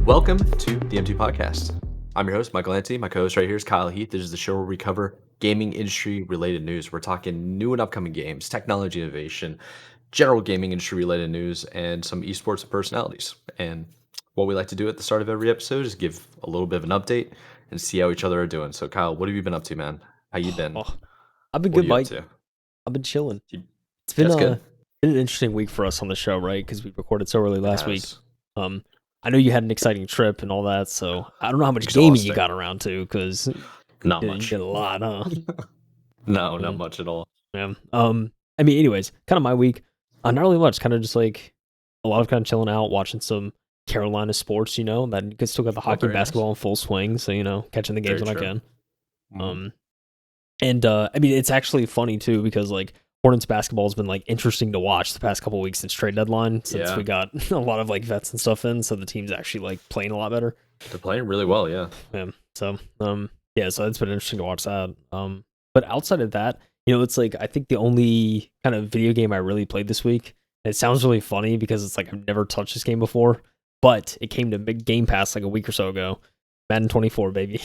Welcome to the MT Podcast. I'm your host, Michael Ante. My co-host right here is Kyle Heath. This is the show where we cover gaming industry related news. We're talking new and upcoming games, technology innovation, general gaming industry related news, and some esports and personalities. And what we like to do at the start of every episode is give a little bit of an update and see how each other are doing. So Kyle, what have you been up to, man? How you been? Oh, I've been What are good, you up Mike. to? I've been chilling. You- It's been That's good. been an interesting week for us on the show, right? Because we recorded so early last week. Yes. I know you had an exciting trip and all that, so I don't know how much gaming you Exhausting. got around to, because Not you much. did a lot, huh? No, not much at all. Yeah. I mean, anyways, kind of my week. Not really much. Kind of just like a lot of kind of chilling out, watching some Carolina sports. That you could still got the hockey, very and nice. basketball in full swing. So catching the games Very when I true. can. And I mean, it's actually funny too, because like Hornets basketball has been like interesting to watch the past couple weeks since trade deadline, since Yeah. we got a lot of like vets and stuff in, so the team's actually like playing a lot better. They're playing really well, yeah. Yeah. So yeah, so it's been interesting to watch that. But outside of that, it's like I think the only kind of video game I really played this week. And it sounds really funny because it's like I've never touched this game before, but it came to Game Pass like a week or so ago. Madden 24, baby.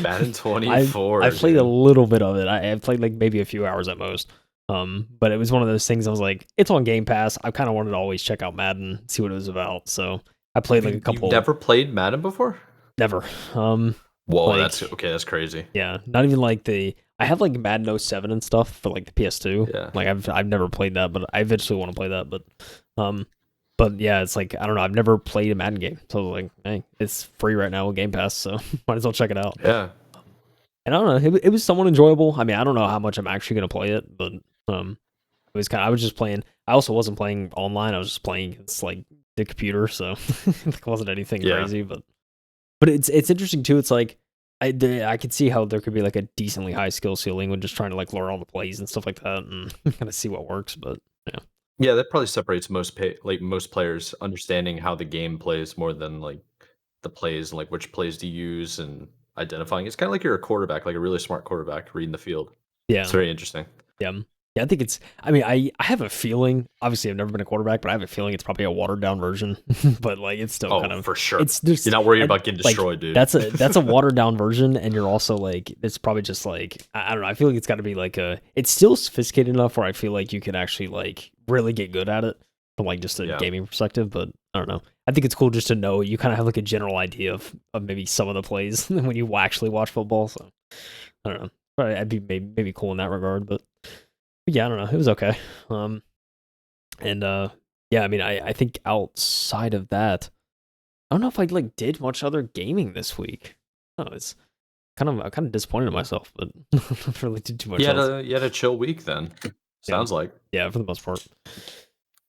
Madden 24. I played a dude. little bit of it. I played like maybe a few hours at most. But it was one of those things I was like, it's on Game Pass. I kind of wanted to always check out Madden, see what it was about. So I played like a couple. You've never played Madden before? Never. Whoa, like- that's okay. That's crazy. Yeah, not even like I have like Madden 07 and stuff for like the PS2. Yeah. Like I've never played that, but I eventually want to play that. But yeah, it's like I don't know. I've never played a Madden game, so like, hey, it's free right now with Game Pass, so might as well check it out. Yeah. And I don't know, it was somewhat enjoyable. I mean, I don't know how much I'm actually gonna play it, but it was I was just playing. I also wasn't playing online. I was just playing against like the computer, so it wasn't anything Yeah. crazy. But it's interesting too. It's like I could see how there could be like a decently high skill ceiling when just trying to like learn all the plays and stuff like that, and kind of see what works. But Yeah, that probably separates most most players understanding how the game plays more than like the plays and like which plays to use and identifying. It's kind of like you're a quarterback, like a really smart quarterback reading the field. yeah, It's very interesting. yeah. Yeah, I think it's. I mean, I have a feeling. Obviously, I've never been a quarterback, but I have a feeling it's probably a watered down version. But like, it's still Oh, kind of for sure. It's just You're not worried and, about getting like, destroyed, dude. That's a watered down version, and you're also like, it's probably just like I don't know. I feel like it's got to be like it's still sophisticated enough where I feel like you could actually like really get good at it from like just a Yeah. gaming perspective. But I don't know. I think it's cool just to know you kind of have like a general idea of maybe some of the plays when you actually watch football. So I don't know. Probably I'd be maybe cool in that regard, but yeah, I don't know. It was okay. Yeah, I mean, I think outside of that, I don't know if I like did much other gaming this week. No, it's I'm kind of disappointed in myself, but I don't really did too much else. You had a chill week then. Sounds like. Yeah, for the most part.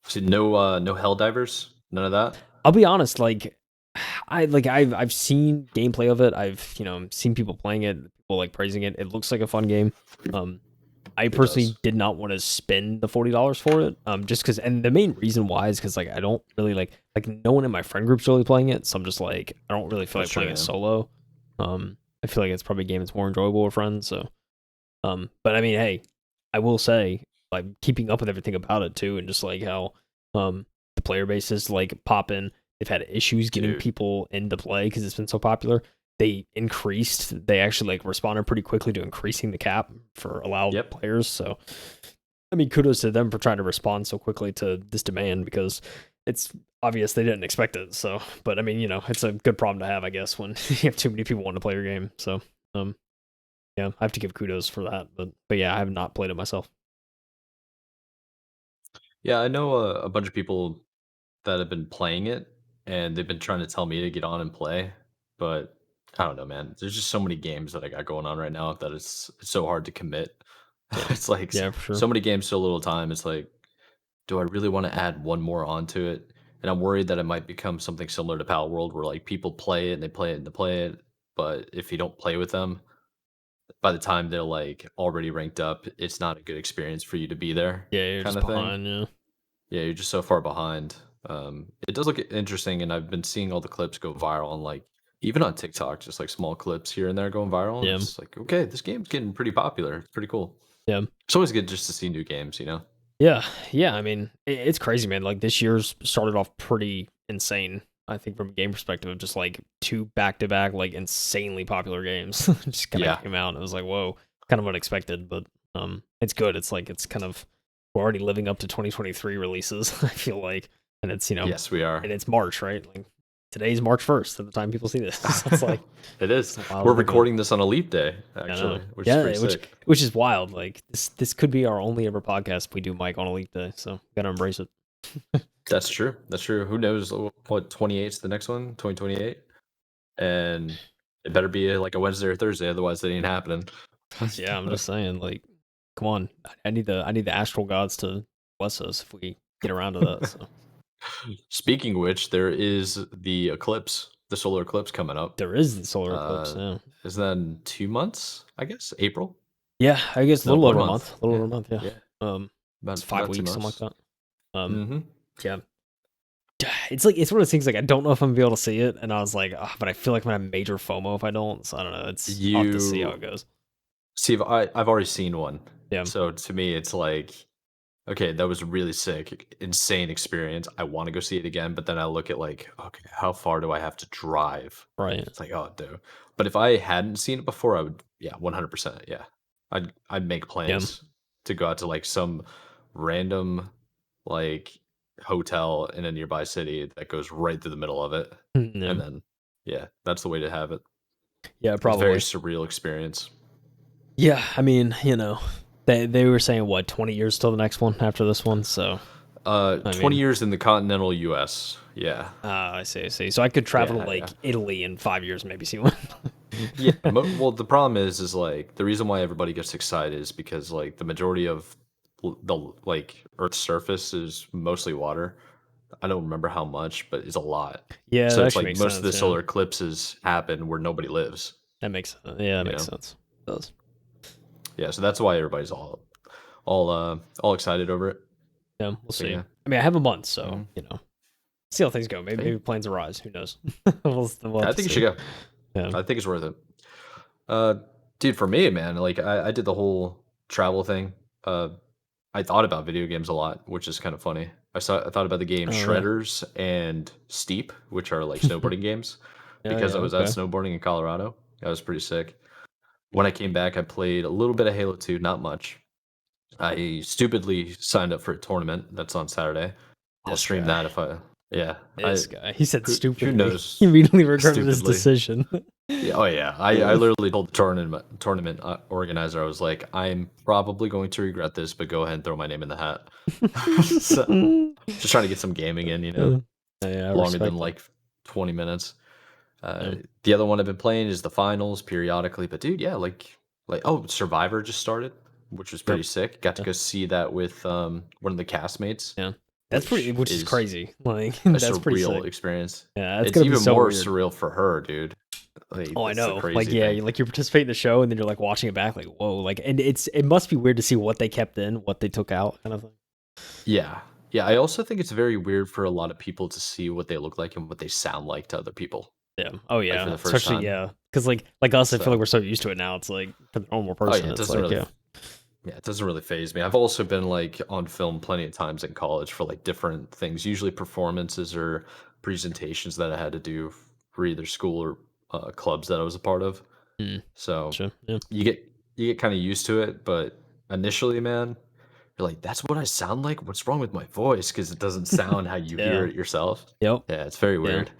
So no hell divers? None of that? I'll be honest, like I've seen gameplay of it. I've seen people playing it, people like praising it. It looks like a fun game. I personally does. did not want to spend the $40 for it. Just because, and the main reason why is because like I don't really like no one in my friend group's really playing it, so I'm just like I don't really feel like That's playing true, it yeah. solo. I feel like it's probably a game that's more enjoyable with friends. So, but I mean, hey, I will say like keeping up with everything about it too, and just like how the player base is like popping. They've had issues getting Dude. people into play because it's been so popular. They actually like responded pretty quickly to increasing the cap for allowed Yep. players. So, I mean, kudos to them for trying to respond so quickly to this demand, because it's obvious they didn't expect it. So, but I mean, it's a good problem to have, I guess, when you have too many people wanting to play your game. So, yeah, I have to give kudos for that. But yeah, I have not played it myself. Yeah, I know a bunch of people that have been playing it, and they've been trying to tell me to get on and play, but I don't know, man. There's just so many games that I got going on right now that it's so hard to commit. It's like Yeah, for sure. so many games, so little time. It's like, do I really want to add one more onto it? And I'm worried that it might become something similar to Pal World, where like people play it and they play it and they play it, but if you don't play with them, by the time they're like already ranked up, it's not a good experience for you to be there, Yeah, you're kind just of thing. behind. Yeah. Yeah, you're just so far behind. It does look interesting, and I've been seeing all the clips go viral on like even on TikTok, just like small clips here and there going viral. And Yeah. it's like, okay, this game's getting pretty popular. It's pretty cool. Yeah. It's always good just to see new games, you know? Yeah, yeah. I mean, it's crazy, man. Like this year's started off pretty insane. I think from a game perspective, of just like two back-to-back like insanely popular games just kind of Yeah. came out. It was like, whoa, kind of unexpected, but it's good. It's like it's kind of we're already living up to 2023 releases. I feel like, and it's Yes, we are. and it's March, right? Like today's March 1st at the time people see this. So it's like It is. it's wild We're to think about. recording this on a leap day, I know. actually, which is pretty Yeah, sick. which is wild. Like this could be our only ever podcast we do Mike on a leap day. So gotta embrace it. That's true. That's true. Who knows what 28 is the next one? 2028? And it better be like a Wednesday or Thursday, otherwise it ain't happening. Yeah, I'm just saying, like, come on. I need the astral gods to bless us if we get around to that. So Speaking of which, there is the eclipse, the solar eclipse coming up. there is the solar eclipse. Uh, Yeah. is that in 2 months? I guess April. Yeah, I guess a No, little one over a month. month. A little over Yeah, a month, yeah. yeah, It's about 5 weeks, something like 2 months. that. Mm-hmm. Yeah. It's like it's one of those things like I don't know if I'm gonna be able to see it, and I was like, but I feel like I'm gonna have major FOMO if I don't. So I don't know. I'll have to see how it You goes. see, I've already seen one, Yeah. so to me, it's like, okay, that was a really sick, insane experience. I want to go see it again, but then I look at like, okay, how far do I have to drive? Right. It's like, oh, dude. But if I hadn't seen it before, I would, yeah, 100%, yeah. I'd make Yeah. plans to go out to like some random like hotel in a nearby city that goes right through the middle of it, Yeah. and then yeah, that's the way to have it. Yeah, It's a very probably. surreal experience. Yeah, I mean, they were saying what 20 years till the next one after this one. So I 20 mean, years in the continental U.S. Yeah, I see, I see. So I could travel to yeah, yeah. like Italy in 5 years, maybe see one. Yeah, well, the problem is like the reason why everybody gets excited is because like the majority of the like Earth's surface is mostly water. I don't remember how much, but it's a lot. Yeah, So that it's actually like makes most of the sense. Yeah, solar eclipses happen where nobody lives. that makes yeah, that You makes know, sense. It does. yeah. So that's why everybody's all excited over it. Yeah, we'll But see. yeah, I mean, I have a month, so mhm. see how things go. Maybe Hey, plans arise. Who knows? We'll have I to think you should see. go. Yeah. I think it's worth it. Uh, Dude, for me, man, like I did the whole travel thing. Uh, I thought about video games a lot, which is kind of funny. I thought about the game Oh, really? Shredders and Steep, which are like snowboarding games, Yeah, because yeah. I was out Okay. snowboarding in Colorado. That was pretty sick. When I came back, I played a little bit of Halo 2, not much. I stupidly signed up for a tournament that's on Saturday. I'll This stream guy. that if I, yeah. This guy. He said Who stupidly. He knows? immediately regretted his Stupidly. decision. Yeah, oh yeah. I literally told the tournament organizer, I was like, I'm probably going to regret this, but go ahead and throw my name in the hat. So, just trying to get some gaming in, Yeah, yeah, I longer than respect that. like 20 minutes. Yeah. The other one I've been playing is the finals periodically, but dude, yeah, like oh, Survivor just started, which was Yep. pretty sick. Got to Yeah. go see that with one of the castmates, Yeah. That's pretty, which which is is crazy. Like, a that's pretty surreal sick. experience. Yeah, that's It's gonna be even so more weird. surreal for her, dude. Like Oh, I that's the know. Like, crazy yeah, thing. like you participate in the show and then you're like watching it back, like, whoa, like, and it must be weird to see what they kept in, what they took out, kind of thing. Yeah. Yeah, I also think it's very weird for a lot of people to see what they look like and what they sound like to other people, Yeah. Oh, like, for yeah. the first Especially, time. yeah, because like us, I feel like So, we're so used to it now. It's like for the normal oh, yeah, person, it it's doesn't like, really yeah, yeah, it doesn't really phase me. I've also been, like, on film plenty of times in college for, like, different things, usually performances or presentations that I had to do for either school or, clubs that I was a part of. mm, So, gotcha. Yeah. you get kinda used to it, but initially, man, you're like, "That's what I sound like? What's wrong with my voice? Because it doesn't sound how you hear Yeah. it yourself." Yep. Yeah, it's very Yeah. weird.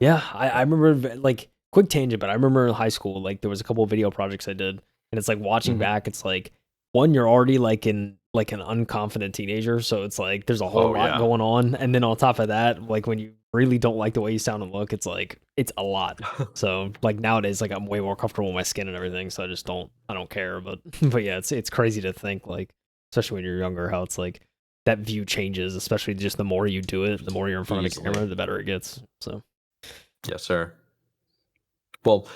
Yeah, I remember like quick tangent, but I remember in high school, like there was a couple of video projects I did, and it's like watching Mhm. back, it's like one, you're already like in like an unconfident teenager, so it's like there's a whole Oh, lot yeah. going on, and then on top of that, like when you really don't like the way you sound and look, it's like it's a lot. So like nowadays, like I'm way more comfortable with my skin and everything, so I don't care. But but yeah, it's crazy to think like, especially when you're younger, how it's like that view changes, especially just the more you do it, the more you're in front of a Easily. camera, the better it gets. So Yes, sir. Well,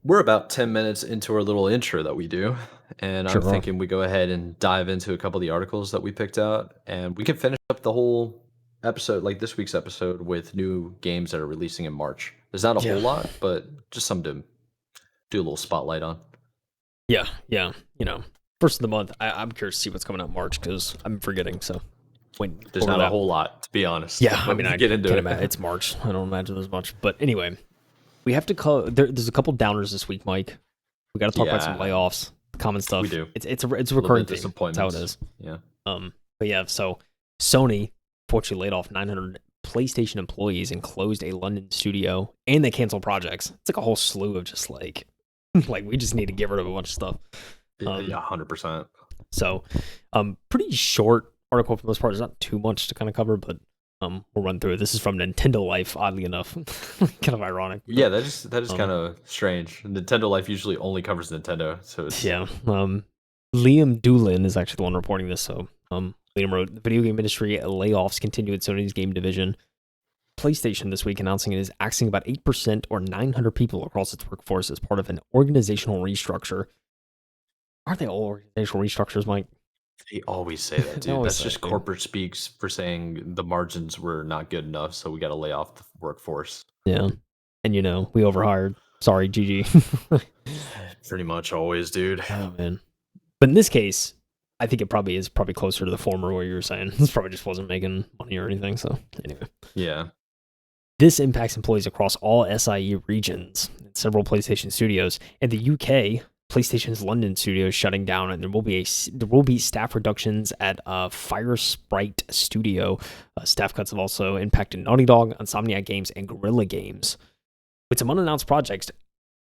we're about 10 minutes into our little intro that we do, and I'm sure. thinking we go ahead and dive into a couple of the articles that we picked out, and we can finish up the whole episode, like this week's episode, with new games that are releasing in March. There's not a Yeah. whole lot, but just some to do a little spotlight on. Yeah, yeah. First of the month. I'm curious to see what's coming out in March because I'm forgetting. So went There's over not a that. whole lot, to be honest. Yeah, I When mean, we I get into can't it. imagine. It's March. I don't imagine there's much. But anyway, we have to call. There's a couple downers this week, Mike. We got to talk about some Yeah, layoffs, common stuff. we do. It's a A little recurring bit of theme. That's how it disappointment. is. Yeah. But yeah, so Sony fortunately laid off 900 PlayStation employees and closed a London studio, and they canceled projects. It's like a whole slew of just like, like we just need to get rid of a bunch of stuff. Yeah, 100%. So, pretty short article for the most part. There's not too much to kind of cover, but we'll run through it. This is from Nintendo Life, oddly enough. Kind of ironic. But, Yeah, that is kind of strange. Nintendo Life usually only covers Nintendo, so it's yeah. Liam Doolin is actually the one reporting this. So, Liam wrote, "The video game industry layoffs continue at Sony's game division. PlayStation this week announcing it is axing about 8% or 900 people across its workforce as part of an organizational restructure." Aren't they all organizational restructures, Mike? They always say that, They dude. always That's say just it, dude. corporate speaks for saying the margins were not good enough, so we got to lay off the workforce. Yeah. And we overhired. Sorry, GG. Pretty much always, dude. Oh man. But in this case, I think it probably is closer to the former where you were saying. This probably just wasn't making money or anything. So anyway. Yeah. This impacts employees across all SIE regions and several PlayStation studios. In the UK, PlayStation's London studio is shutting down, and there will be staff reductions at Fire Sprite Studio. Staff cuts have also impacted Naughty Dog, Insomniac Games, and Guerrilla Games, with some unannounced projects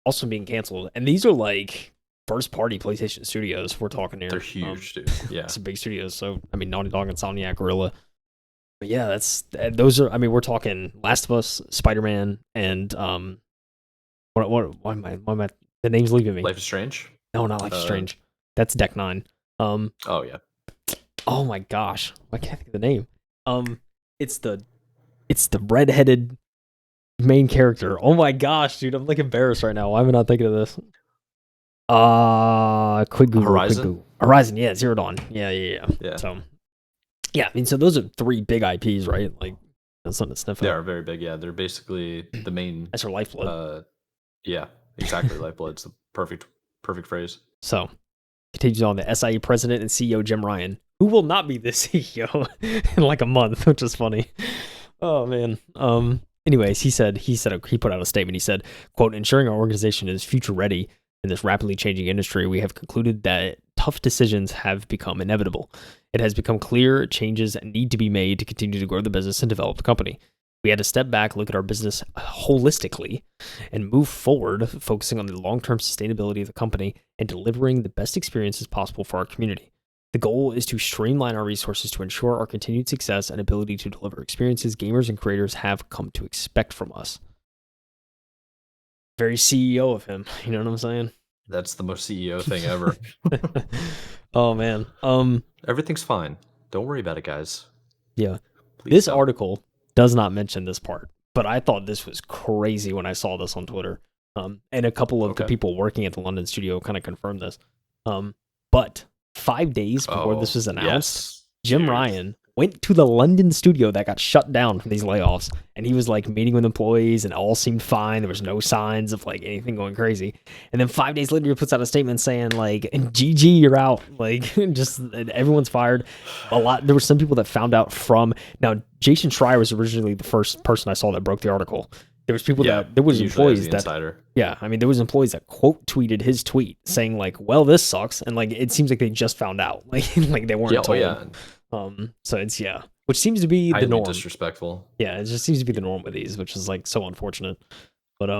also being canceled. And these are like first-party PlayStation studios we're talking here. They're huge, dude. Yeah. Some big studios. So I mean, Naughty Dog, Insomniac, Guerrilla. But yeah, those are. I mean, we're talking Last of Us, Spider-Man, and why am I? The name's leaving me. Life is Strange? No, not Life is Strange. That's Deck 9. Oh yeah. Oh my gosh, why can't I think of the name? It's the redheaded main character. Oh my gosh, dude, I'm like embarrassed right now. Why am I not thinking of this? Quick Google. Horizon? Quick Google. Horizon, yeah, Zero Dawn. Yeah. Yeah. So, yeah, I mean, so those are 3 big IPs, right? Like, that's something to sniff They at. are very big. Yeah, they're basically the main. That's her lifeblood. Yeah, exactly. Lifeblood's the perfect phrase. So, continues on. The SIE president and CEO Jim Ryan, who will not be the CEO in like a month, which is funny. Oh man. Anyways, he put out a statement. He said, "Quote: Ensuring our organization is future ready in this rapidly changing industry, we have concluded that tough decisions have become inevitable. It has become clear changes need to be made to continue to grow the business and develop the company. We had to step back, look at our business holistically, and move forward, focusing on the long-term sustainability of the company and delivering the best experiences possible for our community. The goal is to streamline our resources to ensure our continued success and ability to deliver experiences gamers and creators have come to expect from us." Very CEO of him, you know what I'm saying? That's the most CEO thing ever. Oh man. Everything's fine. Don't worry about it, guys. Yeah. Please This don't. article does not mention this part, but I thought this was crazy when I saw this on Twitter. And a couple of the people working at the London studio kind of confirmed this. But 5 days before this was announced, Jim Ryan went to the London studio that got shut down from these layoffs, and he was like meeting with employees, and all seemed fine. There was no signs of like anything going crazy. And then 5 days later, he puts out a statement saying like, "GG, you're out." Like, just everyone's fired. There were some people that found out from now. Jason Schreier was originally the first person I saw that broke the article. There was people there was employees that, insider. Yeah, I mean, there was employees that quote tweeted his tweet saying like, "Well, this sucks," and like it seems like they just found out, like they weren't told. Yeah. So it's which seems to be highly the norm. Disrespectful. Yeah, it just seems to be the norm with these, which is like so unfortunate. But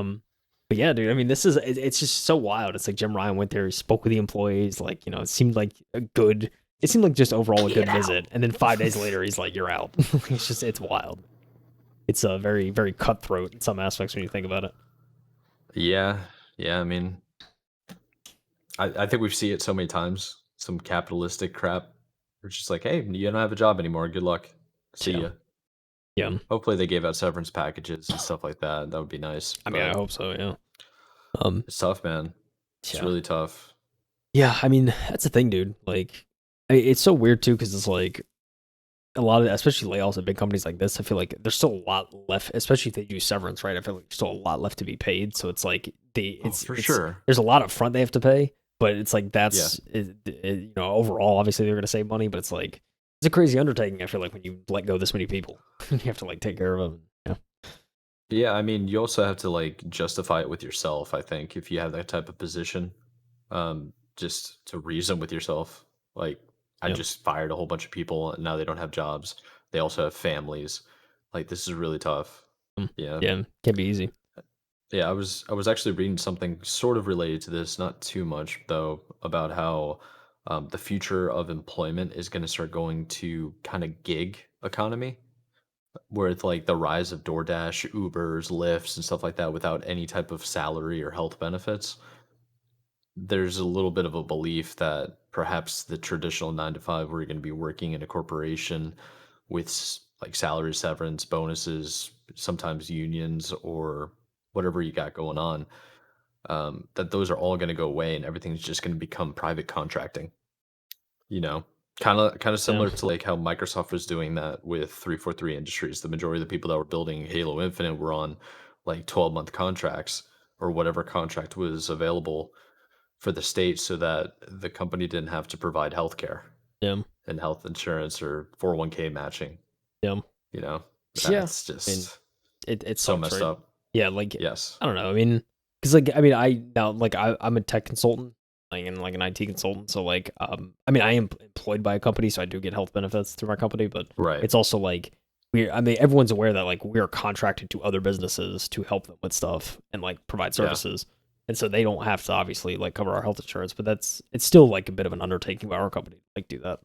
yeah, dude. I mean, it's just so wild. It's like Jim Ryan went there, he spoke with the employees, like it seemed like it seemed like just overall a good visit, and then 5 days later, he's like, "You're out." It's wild. It's a very, very cutthroat in some aspects when you think about it. Yeah. I mean, I think we see it so many times. Some capitalistic crap. It's just like, hey, you don't have a job anymore. Good luck. See ya. Yeah. Hopefully they gave out severance packages and stuff like that. That would be nice. I mean, I hope so. Yeah. It's tough, man. It's really tough. Yeah, I mean, that's the thing, dude. Like, it's so weird too, because it's like a lot of, especially layoffs at big companies like this. I feel like there's still a lot left, especially if they do severance, right? I feel like there's still a lot left to be paid. So it's like sure. There's a lot up front they have to pay, but it's like overall, obviously they're going to save money, but it's like It's a crazy undertaking. I feel like when you let go this many people, you have to like take care of them. Yeah, Yeah, I mean, you also have to like justify it with yourself, I think, if you have that type of position. Just to reason with yourself. Like, I yeah, just fired a whole bunch of people and now they don't have jobs. They also have families. Like, this is really tough. Yeah. yeah. Can be easy. Yeah, I was actually reading something sort of related to this, not too much though, about how the future of employment is going to start going to kind of gig economy, where it's like the rise of DoorDash, Ubers, Lyfts, and stuff like that without any type of salary or health benefits. There's a little bit of a belief that perhaps the traditional 9 to 5, where you're going to be working in a corporation with like salary severance, bonuses, sometimes unions, or whatever you got going on, that those are all going to go away and everything's just going to become private contracting. You know, kind of Yeah, similar to like how Microsoft was doing that with 343 Industries. The majority of the people that were building Halo Infinite were on like 12-month contracts or whatever contract was available for the state, so that the company didn't have to provide healthcare yeah, and health insurance or 401k matching. yeah, You know, yeah. that's I mean, just it so sucks, messed right? up. Yeah, like Yes. I don't know. I mean, because like I mean, I now like I'm a tech consultant, like and like an IT consultant. So like I mean, I am employed by a company, so I do get health benefits through my company. But Right. it's also like we I mean, everyone's aware that like we are contracted to other businesses to help them with stuff and like provide Yeah. services. And so they don't have to obviously like cover our health insurance, but it's still like a bit of an undertaking by our company to like do that.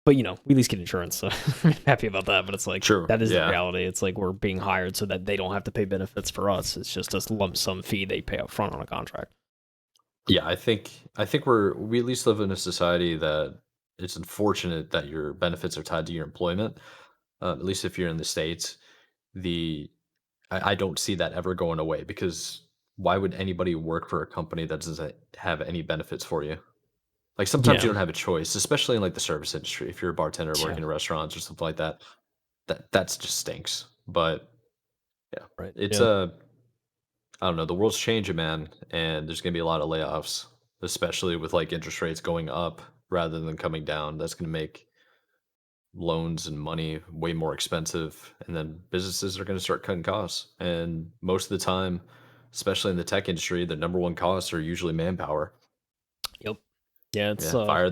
But you know, we at least get insurance, so I'm happy about that. But it's like True. that is the Yeah. reality. It's like we're being hired so that they don't have to pay benefits for us. It's just a lump sum fee they pay up front on a contract. Yeah, I think we at least live in a society that it's unfortunate that your benefits are tied to your employment. At least if you're in the States, the I don't see that ever going away, because why would anybody work for a company that doesn't have any benefits for you? Like, sometimes you Yeah, don't have a choice, especially in like the service industry. If you're a bartender yeah, working in restaurants or something like that, that's just stinks. But yeah, right, it's yeah, a I don't know. The world's changing, man, and there's gonna be a lot of layoffs, especially with like interest rates going up rather than coming down. That's gonna make loans and money way more expensive, and then businesses are gonna start cutting costs. And most of the time, especially in the tech industry, the number one costs are usually manpower. yep, yeah. It's Yeah, fire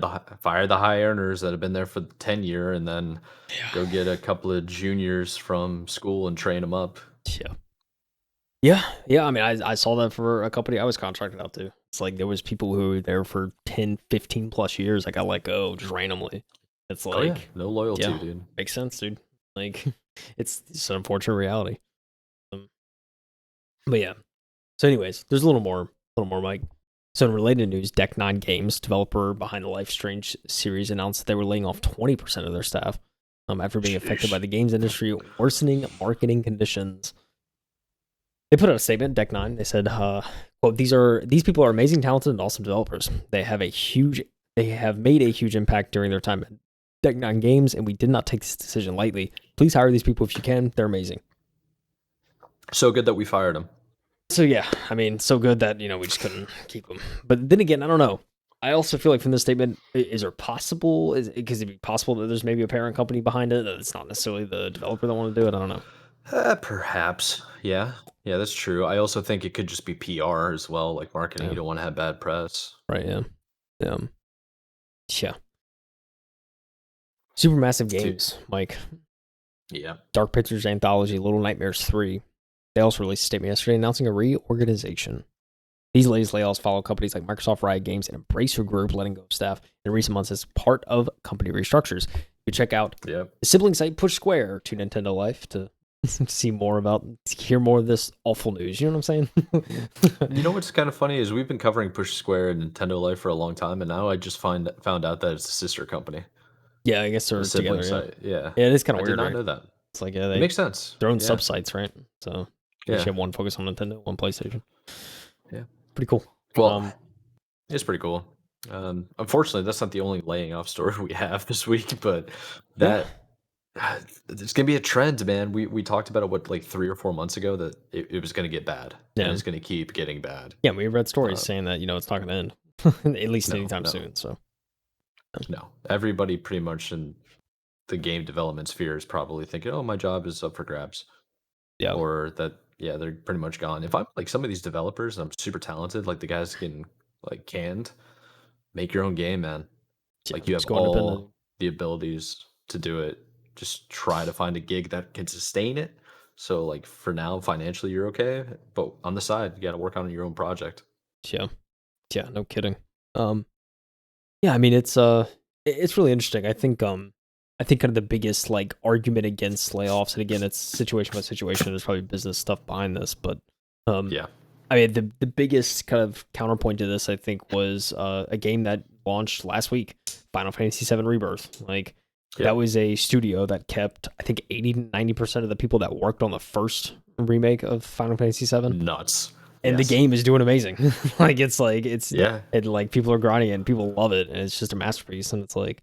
the high earners that have been there for the 10 year, and then yeah, go get a couple of juniors from school and train them up. yeah, yeah, yeah. I mean, I saw that for a company I was contracted out to. It's like there was people who were there for 10, 15 plus years. I got let go just randomly. It's Oh yeah, like, no yeah, loyalty, dude. makes sense, dude. Like, it's an unfortunate reality. Um, but yeah. So, anyways, there's a little more, Mike. So, in related news, Deck Nine Games, developer behind the Life Strange series, announced that they were laying off 20% of their staff after being affected by Sheesh. the games industry worsening marketing conditions. They put out a statement, Deck Nine. They said, "Quote: These people are amazing, talented, and awesome developers. They have made a huge impact during their time at Deck Nine Games, and we did not take this decision lightly. Please hire these people if you can. They're amazing." So good that we fired him. So yeah, I mean, so good that we just couldn't keep him. But then again, I don't know. I also feel like from this statement, is there possible? Because it'd be possible that there's maybe a parent company behind it. That it's not necessarily the developer that want to do it. I don't know. Perhaps. Yeah. Yeah, that's true. I also think it could just be PR as well, like marketing. Yeah. You don't want to have bad press. Right. Yeah. Yeah. Yeah. Supermassive Dude. Games, Mike. Yeah. Dark Pictures Anthology, Little Nightmares 3. They also released a statement yesterday announcing a reorganization. These latest layoffs follow companies like Microsoft, Riot Games, and Embracer Group letting go of staff in recent months as part of company restructures. You check out Yep. the sibling site Push Square to Nintendo Life to hear more of this awful news. You know what I'm saying? You know what's kind of funny is we've been covering Push Square and Nintendo Life for a long time, and now I just found out that it's a sister company, Yeah, I guess a they're sibling together. Yeah, site. Yeah. yeah, it is kind of I did weird, not right? know that. It's like yeah, It they makes sense. their own Yeah. subsites, right? So I guess Yeah. you have one focus on Nintendo, one PlayStation. Yeah. Pretty cool. Well, Um, it's pretty cool. Unfortunately, that's not the only laying off story we have this week, but yeah, that it's gonna be a trend, man. We talked about it what, like 3 or 4 months ago, that it was gonna get bad, and yeah, it's gonna keep getting bad. yeah. We read stories Uh, saying that it's not going to end at least no, anytime no, soon. So no. Everybody pretty much in the game development sphere is probably thinking, "Oh, my job is up for grabs," Yeah. or that yeah, they're pretty much gone. If I'm like some of these developers, and I'm super talented, like the guys getting like canned, make your own game, man. Yeah. Like you have Just go independent. all the abilities to do it. Just try to find a gig that can sustain it. So like for now, financially you're okay, but on the side, you got to work on your own project. Yeah. Yeah. No kidding. Um. Yeah. I mean, it's really interesting. I think kind of the biggest like argument against layoffs, and again, it's situation by situation. There's probably business stuff behind this, but um, Yeah. I mean, the biggest kind of counterpoint to this, I think, was a game that launched last week, Final Fantasy VII Rebirth. Like, that Yep. was a studio that kept, I think, 80 to 90% of the people that worked on the first remake of Final Fantasy VII. Nuts. And the Yes. game is doing amazing. Yeah. and like people are grinding it and people love it. And it's just a masterpiece. And it's like,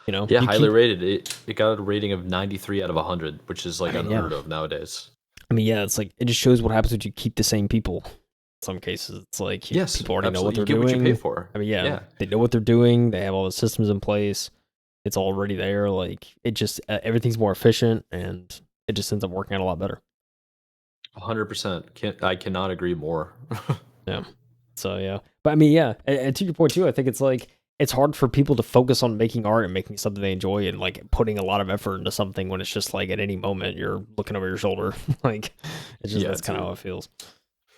Yeah, you highly keep, rated. It got a rating of 93 out of 100, which is I like mean, yeah. unheard of nowadays. I mean, yeah, it's like, it just shows what happens when you keep the same people. Some cases it's like Yes, people already know what absolutely. You they're get what you pay doing. for. I mean, yeah, Yeah. they know what they're doing. They have all the systems in place. It's already there. Like it just everything's more efficient, and it just ends up working out a lot better. 100%. I cannot agree more. Yeah. So yeah, but I mean, yeah, and to your point too, I think it's like it's hard for people to focus on making art and making something they enjoy and like putting a lot of effort into something when it's just like at any moment you're looking over your shoulder. Like it's just Yeah, that's kind of dude. how it feels.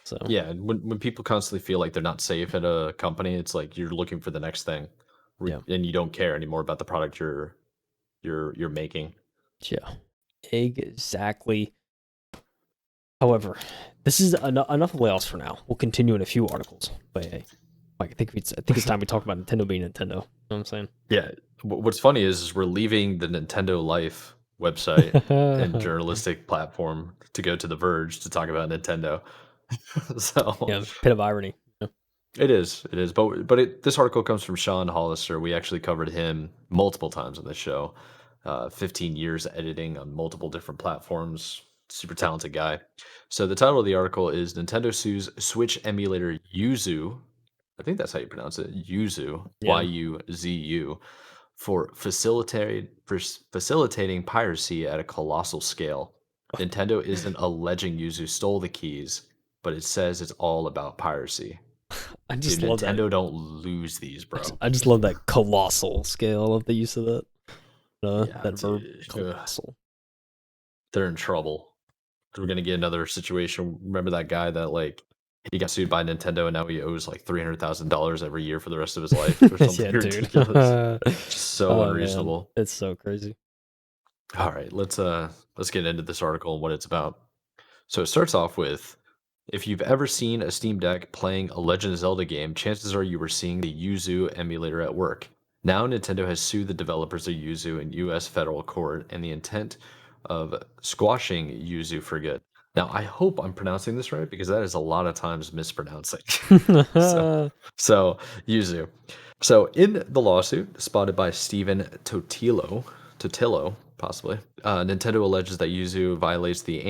So Yeah, and when people constantly feel like they're not safe at a company, it's like you're looking for the next thing, yeah, and you don't care anymore about the product you're making. yeah, exactly. However, this is enough layoffs for now. We'll continue in a few articles. But hey, Mike, I think it's time we talk about Nintendo being Nintendo. You know what I'm saying? Yeah, what's funny is we're leaving the Nintendo Life website and journalistic platform to go to The Verge to talk about Nintendo. So Yeah, pit of irony. Yeah. it is. This article comes from Sean Hollister. We actually covered him multiple times on the show. 15 years editing on multiple different platforms. Super talented guy. So the title of the article is Nintendo sues Switch emulator Yuzu. I think that's how you pronounce it. Yuzu, Yeah. Yuzu, for facilitating piracy at a colossal scale. Nintendo isn't alleging Yuzu stole the keys, but it says it's all about piracy. I Dude, just love that. Nintendo don't lose these, bro. I just love that colossal scale of the use of that Yeah, that verb dude. Ugh, colossal. they're in trouble. We're gonna get another situation. Remember that guy that like he got sued by Nintendo and now he owes like $300,000 every year for the rest of his life or something Yeah, dude. ridiculous. So Oh man, unreasonable. it's so crazy. All right, let's get into this article and what it's about. So it starts off with if you've ever seen a Steam Deck playing a Legend of Zelda game, chances are you were seeing the Yuzu emulator at work. Now Nintendo has sued the developers of Yuzu in US federal court and the intent of squashing Yuzu for good. Now I hope I'm pronouncing this right because that is a lot of times mispronouncing. so so Yuzu. So in the lawsuit, spotted by Stephen Totillo, possibly, Nintendo alleges that Yuzu violates the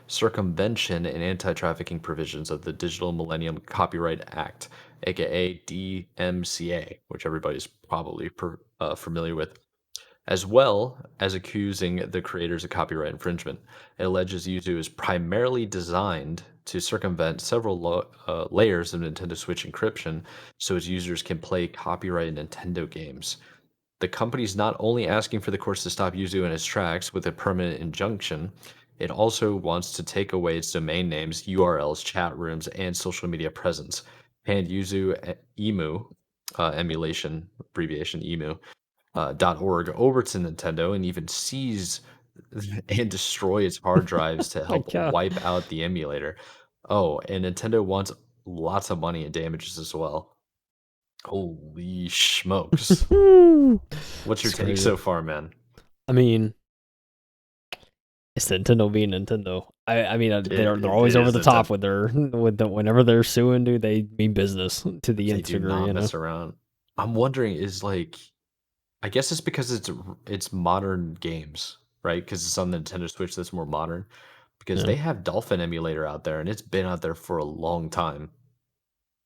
anti-circumvention and anti-trafficking provisions of the Digital Millennium Copyright Act, aka DMCA, which everybody's probably familiar with, as well as accusing the creators of copyright infringement. It alleges Yuzu is primarily designed to circumvent several layers of Nintendo Switch encryption so its users can play copyrighted Nintendo games. The company's not only asking for the courts to stop Yuzu in its tracks with a permanent injunction, it also wants to take away its domain names, URLs, chat rooms, and social media presence. And Yuzu Emu, emulation, abbreviation Emu, .org over to Nintendo and even seize and destroy its hard drives to My help God. wipe out the emulator. Oh, and Nintendo wants lots of money in damages as well. Holy smokes. What's your It's take crazy. so far, man? I mean, it's Nintendo being Nintendo. I mean, they're It always over is the top Nintendo. with whenever they're suing, dude. They mean business to the They nth do degree, not you know. mess around. I'm wondering is like I guess it's because it's modern games, right? Because it's on the Nintendo Switch that's more modern. Because Yeah, they have Dolphin emulator out there and it's been out there for a long time,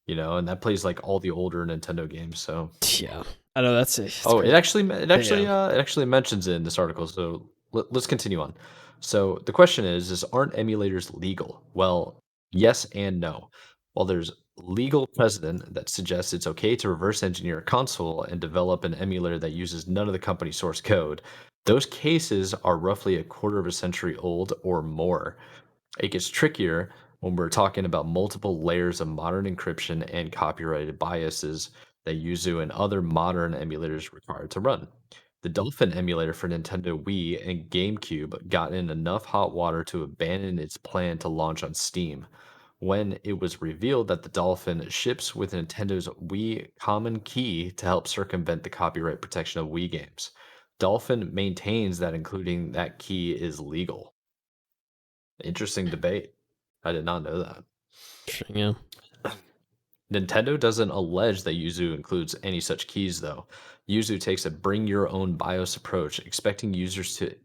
and that plays like all the older Nintendo games. So yeah. I know it's Oh, crazy. Yeah. it actually mentions it in this article. So let's continue on. So the question is aren't emulators legal? Well, yes and no. While there's legal precedent that suggests it's okay to reverse engineer a console and develop an emulator that uses none of the company's source code, those cases are roughly a quarter of a century old or more. It gets trickier when we're talking about multiple layers of modern encryption and copyrighted biases that Yuzu and other modern emulators require to run. The Dolphin emulator for Nintendo Wii and GameCube got in enough hot water to abandon its plan to launch on Steam. When it was revealed that the Dolphin ships with Nintendo's Wii Common Key to help circumvent the copyright protection of Wii games, Dolphin maintains that including that key is legal. Interesting debate. I did not know that. Interesting, yeah. Nintendo doesn't allege that Yuzu includes any such keys, though. Yuzu takes a bring your own BIOS approach, expecting users to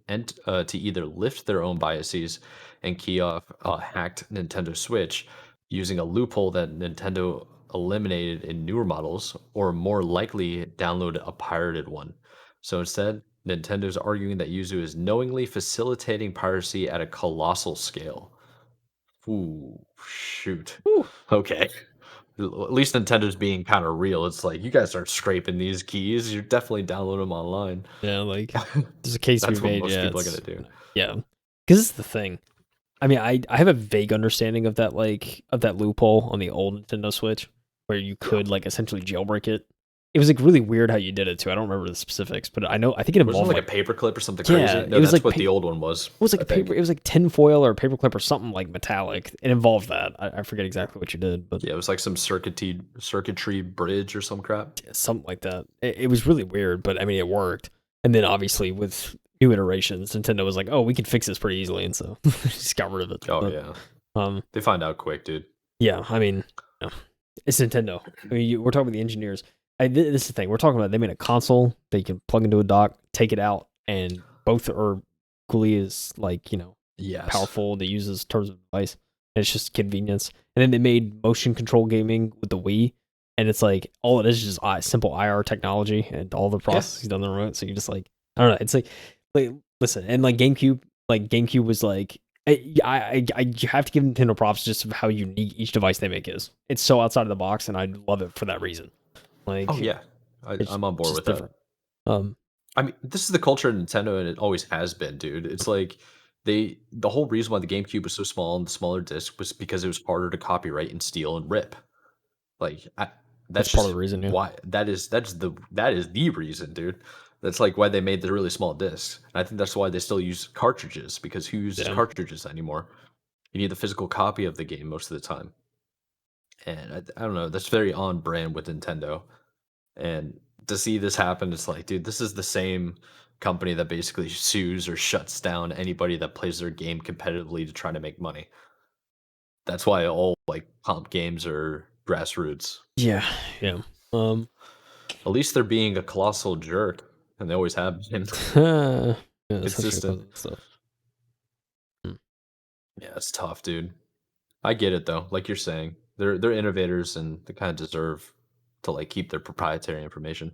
either lift their own biases and key off a hacked Nintendo Switch using a loophole that Nintendo eliminated in newer models, or more likely download a pirated one. So instead, Nintendo's arguing that Yuzu is knowingly facilitating piracy at a colossal scale. Ooh, shoot. Whew. Okay. At least Nintendo's being kind of real. It's like you guys aren't scraping these keys. You're definitely downloading them online. Yeah, like there's a case to be That's what made. most Yeah, people are gonna it's do. yeah, because this is the thing. I mean, I have a vague understanding of that, like of that loophole on the old Nintendo Switch where you Yeah. could like essentially jailbreak it. It was like really weird how you did it too. I don't remember the specifics, but I think it Wasn't involved it like like a paperclip or something yeah, crazy? it No, was that's like what the old one was, it was like I a paper. think. It was like tinfoil or a paperclip or something like metallic. It involved that. I forget exactly what you did, but Yeah, it was like some circuitry bridge or some crap. something like that. It was really weird, but I mean, it worked. And then obviously with new iterations, Nintendo was like, "Oh, we can fix this pretty easily," and so just got rid of it. Oh But yeah. um, They find out quick, dude. yeah, I mean, yeah, it's Nintendo. I mean, we're talking about the engineers. This is the thing we're talking about. They made a console that you can plug into a dock, take it out, and both are equally as like Yes. powerful to use as terms of device. And it's just convenience. And then they made motion control gaming with the Wii, and it's like all it is just simple IR technology, and all the Yeah. processes done the remote. So you just like I don't know. It's like listen, and like GameCube was like I you have to give Nintendo props just of how unique each device they make is. It's so outside of the box, and I love it for that reason. Oh Like yeah. it's I'm on board just with that. different. Um, I mean, this is the culture of Nintendo, and it always has been, dude. It's like the whole reason why the GameCube was so small and the smaller disc was because it was harder to copyright and steal and rip. Like that's that's part of the just reason. Yeah, why that is the reason, dude. That's like why they made the really small discs. And I think that's why they still use cartridges because who uses yeah, cartridges anymore? You need the physical copy of the game most of the time. And I don't know, that's very on brand with Nintendo. And to see this happen, it's like, dude, this is the same company that basically sues or shuts down anybody that plays their game competitively to try to make money. That's why all like comp games are grassroots. yeah, yeah. Um, At least they're being a colossal jerk, and they always have been yeah, essentially consistent. because of the stuff. Mm. Yeah, it's tough, dude. I get it though. Like you're saying, they're innovators and they kind of deserve to like keep their proprietary information.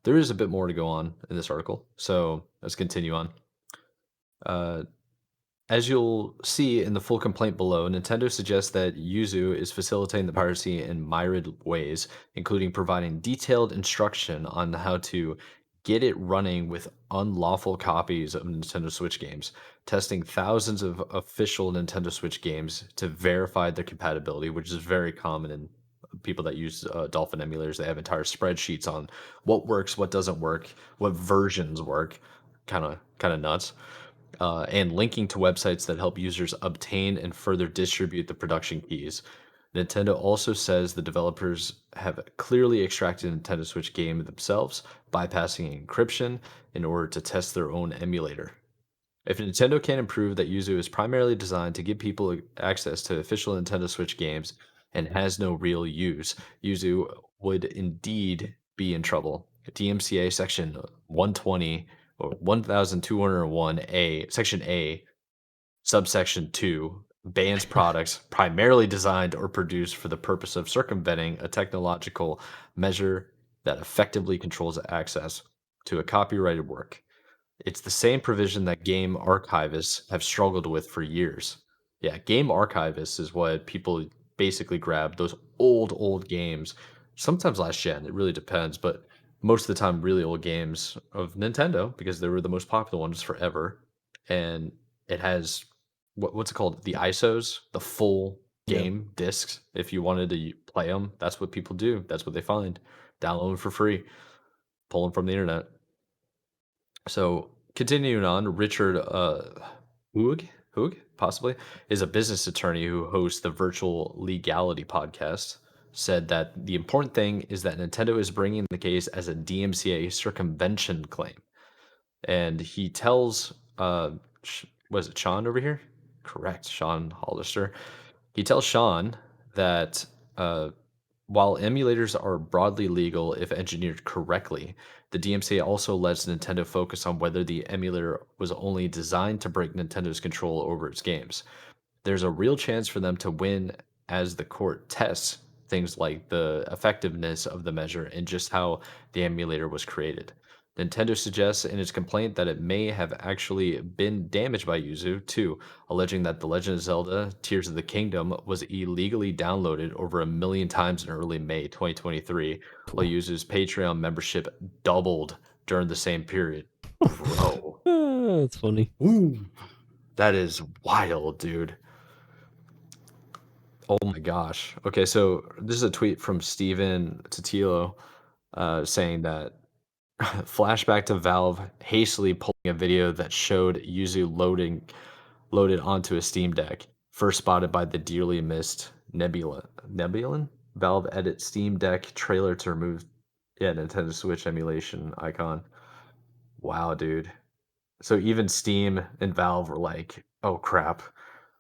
There is a bit more to go on in this article, so let's continue on. Uh, As you'll see in the full complaint below, Nintendo suggests that Yuzu is facilitating the piracy in myriad ways, including providing detailed instruction on how to get it running with unlawful copies of Nintendo Switch games, testing thousands of official Nintendo Switch games to verify their compatibility, which is very common in people that use Dolphin emulators. They have entire spreadsheets on what works, what doesn't work, what versions work. Kind of nuts, and linking to websites that help users obtain and further distribute the production keys. Nintendo also says the developers have clearly extracted Nintendo Switch game themselves, bypassing encryption in order to test their own emulator. If Nintendo can improve that Yuzu is primarily designed to give people access to official Nintendo Switch games and has no real use, Yuzu would indeed be in trouble. DMCA Section 120 or 1201A, Section A, subsection 2, bans products primarily designed or produced for the purpose of circumventing a technological measure that effectively controls access to a copyrighted work. It's the same provision that game archivists have struggled with for years. Yeah, game archivists is what people basically grab those old games, sometimes last gen, it really depends, but most of the time, really old games of Nintendo because they were the most popular ones forever. And it has what's it called? The ISOs, the full Yeah. game discs. If you wanted to play them, that's what people do. That's what they find. Download them for free, pull them from the internet. So continuing on, Richard Hoog possibly is a business attorney who hosts the Virtual Legality podcast. Said that the important thing is that Nintendo is bringing the case as a DMCA circumvention claim, and he tells was it Sean over here? Correct, Sean Hollister. He tells Sean that uh, while emulators are broadly legal if engineered correctly, the DMCA also lets Nintendo focus on whether the emulator was only designed to break Nintendo's control over its games. There's a real chance for them to win as the court tests things like the effectiveness of the measure and just how the emulator was created. Nintendo suggests in its complaint that it may have actually been damaged by Yuzu, too, alleging that The Legend of Zelda Tears of the Kingdom was illegally downloaded over 1 million times in early May 2023, while Yuzu's Patreon membership doubled during the same period. Bro. That's funny. Ooh. That is wild, dude. Oh my gosh. Okay, so this is a tweet from Steven Totilo saying that flashback to Valve hastily pulling a video that showed Yuzu loaded onto a Steam Deck, first spotted by the dearly missed Nebulan? Valve edit Steam Deck trailer to remove Nintendo Switch emulation icon. Wow, dude. So even Steam and Valve were like, "Oh crap,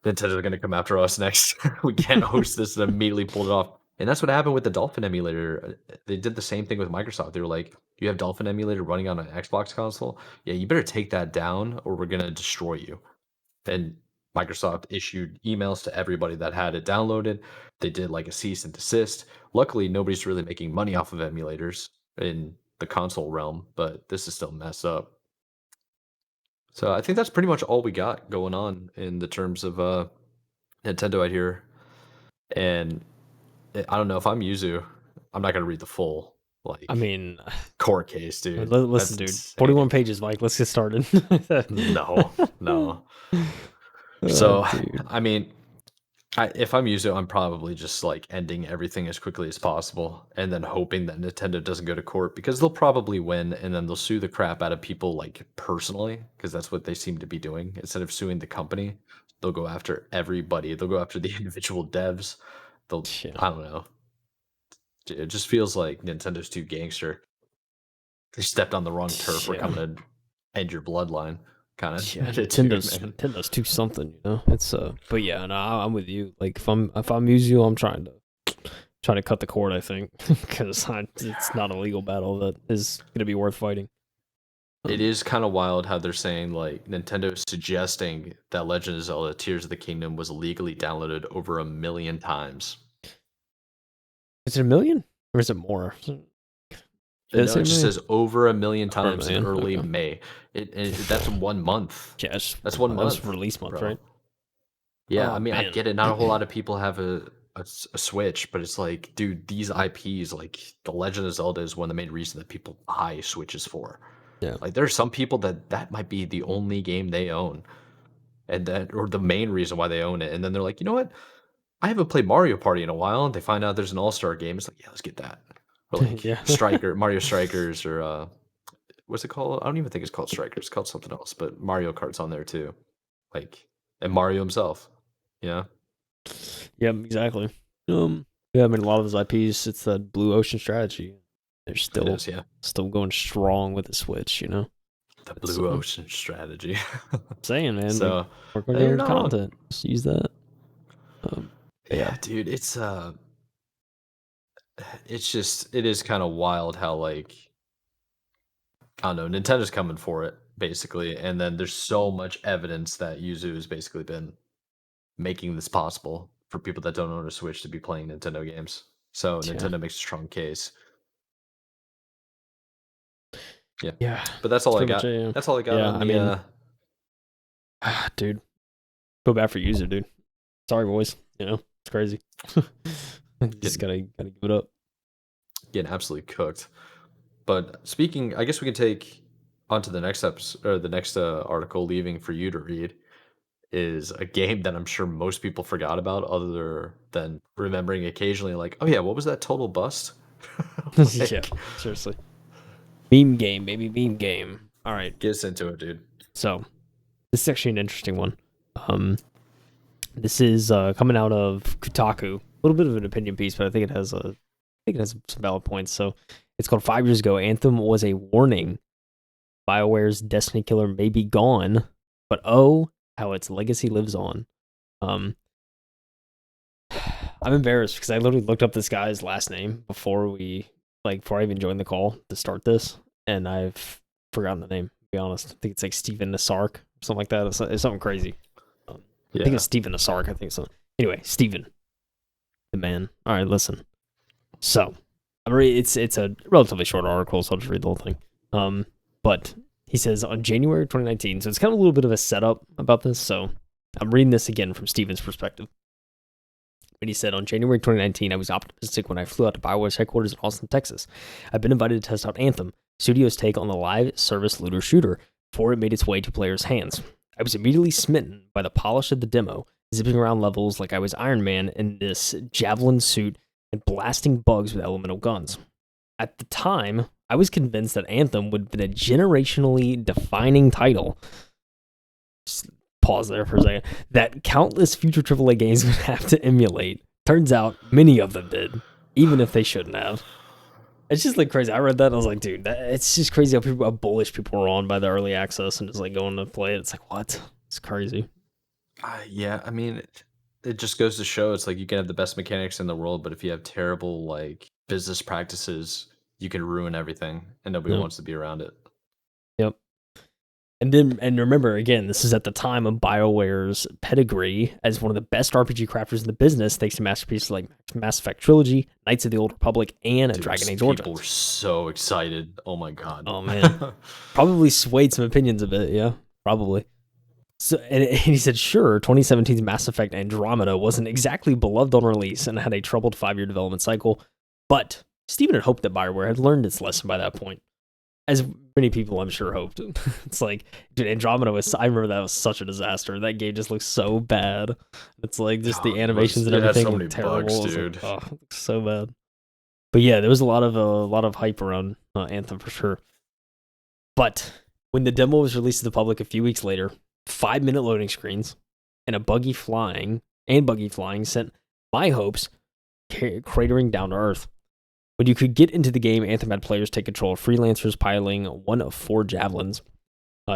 Nintendo's gonna come after us next. We can't host this," and immediately pulled it off. And that's what happened with the Dolphin emulator. They did the same thing with Microsoft. They were like, "You have Dolphin emulator running on an Xbox console? Yeah, you better take that down, or we're gonna destroy you." And Microsoft issued emails to everybody that had it downloaded. They did like a cease and desist. Luckily, nobody's really making money off of emulators in the console realm, but this is still messed up. So I think that's pretty much all we got going on in the terms of Nintendo out here. And I don't know if I'm Yuzu, I'm not gonna read the full I like mean, court case, dude. listen, That's dude. insane. 41 pages, Mike. Let's get started. No, no. Oh, So dude. I mean, if I'm Yuzu, I'm probably just like ending everything as quickly as possible, and then hoping that Nintendo doesn't go to court because they'll probably win, and then they'll sue the crap out of people like personally because that's what they seem to be doing. Instead of suing the company, they'll go after everybody. They'll go after the individual devs. They'll Yeah. I don't know. It just feels like Nintendo's too gangster. They stepped on the wrong turf. We're Yeah. coming to end your bloodline kind of Yeah, attitude, man. Nintendo's too something, you know. It's but yeah, no, I'm with you. Like if I'm Yuzu, I'm trying to cut the cord. I think because it's not a legal battle that is gonna be worth fighting. It is kind of wild how they're saying like Nintendo is suggesting that Legend of Zelda Tears of the Kingdom was legally downloaded over 1 million times. Is it a million or is it more? Did it No, say it a just million? says over 1 million Over a times in million. early Okay. May. That's 1 month. Yeah, That's one that was month, release month, bro. right? Yeah, I Oh mean, I man. get it. Not a whole lot of people have a Switch, but it's like, dude, these IPs, like The Legend of Zelda, is one of the main reasons that people buy Switches for. Yeah. Like, there's some people that might be the only game they own, and that or the main reason why they own it. And then they're like, you know what? I haven't played Mario Party in a while, and they find out there's an All-Star game. It's like, yeah, let's get that. Or like Yeah. Mario Strikers, or what's it called? I don't even think it's called Strikers. It's called something else, but Mario Kart's on there too. Like, and Mario himself. Yeah, Yeah, exactly. Yeah, I mean, a lot of those IPs, it's that blue ocean strategy. They're it still is. Yeah, still going strong with the Switch. You know, the it's blue ocean strategy. saying, man, like So work on you're your not wrong. content. Just use that. Yeah, Yeah, dude, it is kind of wild how like I don't know, Nintendo's coming for it basically, and then there's so much evidence that Yuzu has basically been making this possible for people that don't own a Switch to be playing Nintendo games. So yeah, Nintendo makes a strong case. Yeah, But that's that's all I pretty much got. it. Yeah, That's all I got yeah. on I the. mean, dude, feel bad for Yuzu, dude. Sorry, boys. It's crazy. Just Getting gotta give it up. getting absolutely cooked. But speaking, I guess we can take on to the next episode or the next article, leaving for you to read. Is a game that I'm sure most people forgot about, other than remembering occasionally, like, oh yeah, what was that total bust? Yeah, Like, seriously. Meme game, baby, meme game. All right, get us into it, dude. so this is actually an interesting one. Um, this is coming out of Kotaku. A little bit of an opinion piece, but I think it has some valid points. So it's called 5 years ago. Anthem was a warning. BioWare's Destiny killer may be gone, but oh, how its legacy lives on. Um, I'm embarrassed because I literally looked up this guy's last name before I even joined the call to start this, and I've forgotten the name. To be honest, I think it's like Steven Nasark or something like that. It's something crazy. I think Yeah. it's Steven Nasark. I think so. Anyway, Steven, the man. All right, listen. So, it's a relatively short article, so I'll just read the whole thing. But he says on January 2019, so it's kind of a little bit of a setup about this. So I'm reading this again from Steven's perspective. But he said, on January 2019, I was optimistic when I flew out to BioWare's headquarters in Austin, Texas. I've been invited to test out Anthem, studio's take on the live service looter shooter, before it made its way to players' hands. I was immediately smitten by the polish of the demo, zipping around levels like I was Iron Man in this javelin suit and blasting bugs with elemental guns. At the time, I was convinced that Anthem would have been a generationally defining title. Just pause there for a second. That countless future AAA games would have to emulate. Turns out, many of them did, even if they shouldn't have. It's just like crazy. I read that and I was like, dude, it's just crazy how bullish people were on by the early access and just like going to play it. It's like, what? It's crazy. Yeah, I mean, it just goes to show it's like you can have the best mechanics in the world, but if you have terrible like business practices, you can ruin everything, and nobody Yep. wants to be around it. Yep. And remember, again, this is at the time of BioWare's pedigree as one of the best RPG crafters in the business, thanks to masterpieces like Mass Effect Trilogy, Knights of the Old Republic, and Dude, Dragon Age people were Origins. so excited. Oh my god. Oh man, probably swayed some opinions a bit. Yeah, probably. So, and he said, sure, 2017's Mass Effect Andromeda wasn't exactly beloved on release and had a troubled 5-year development cycle, but Steven had hoped that BioWare had learned its lesson by that point. As many people, I'm sure, hoped. It's like, dude, Andromeda I remember that was such a disaster. That game just looks so bad. It's like, just the animations and It has everything so look many terrible. bugs, It's dude. like, oh, it looks so bad. But yeah, there was a lot of hype around Anthem for sure. But when the demo was released to the public a few weeks later, 5-minute loading screens and buggy flying sent my hopes cratering down to earth. When you could get into the game, Anthem had players take control of freelancers piloting one of 4 javelins,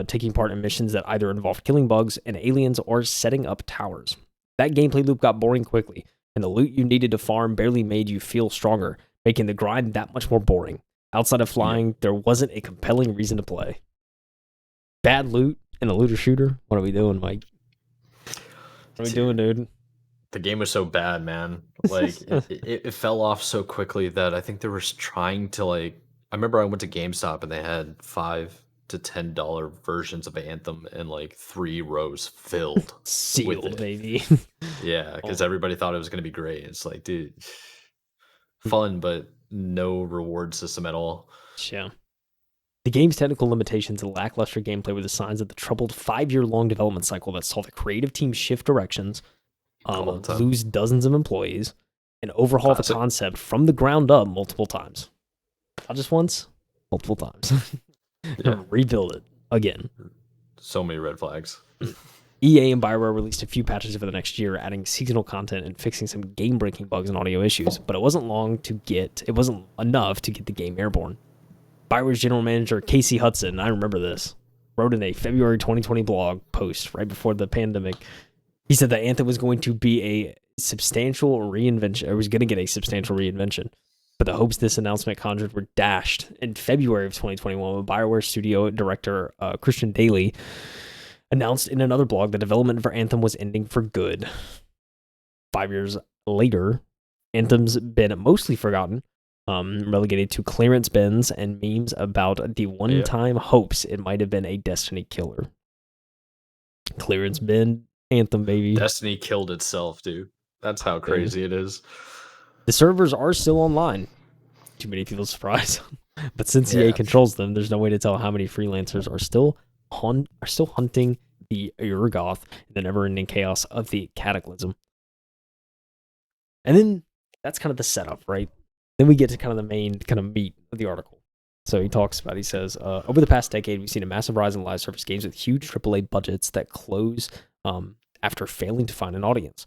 taking part in missions that either involved killing bugs and aliens or setting up towers. That gameplay loop got boring quickly, and the loot you needed to farm barely made you feel stronger, making the grind that much more boring. Outside of flying, there wasn't a compelling reason to play. Bad loot and a looter shooter? What are we doing, Mike? What are we doing, dude? The game was so bad, man. Like it fell off so quickly that I think they were trying to like. I remember I went to GameStop and they had $5 to $10 versions of Anthem and like 3 rows filled with Sealed, it. baby. Yeah, because Oh, everybody thought it was gonna be great. It's like, dude, fun, but no reward system at all. yeah. The game's technical limitations and lackluster gameplay were the signs of the troubled 5-year-long development cycle that saw the creative team shift directions, All the time. lose dozens of employees, and overhaul the Classic. concept from the ground up multiple times. Not just once, multiple times. Yeah, Rebuild it again. so many red flags. EA and BioWare released a few patches over the next year, adding seasonal content and fixing some game-breaking bugs and audio issues, but it wasn't enough to get the game airborne. BioWare's general manager, Casey Hudson, I remember this, wrote in a February 2020 blog post right before the pandemic. He said that Anthem was going to be a substantial reinvention, or was going to get a substantial reinvention. But the hopes this announcement conjured were dashed in February of 2021 when BioWare studio director Christian Daly announced in another blog that development for Anthem was ending for good. 5 years later, Anthem's been mostly forgotten, relegated to clearance bins and memes about the one-time hopes it might have been a Destiny killer. Clearance bin, Anthem, baby. Destiny killed itself, dude. That's how crazy it is. The servers are still online. Too many people surprised. But since EA controls them, there's no way to tell how many freelancers are still hunting the Urgoth in the never-ending chaos of the Cataclysm. And then that's kind of the setup, right? Then we get to kind of the main kind of meat of the article. So he says, over the past decade, we've seen a massive rise in live service games with huge AAA budgets that close after failing to find an audience.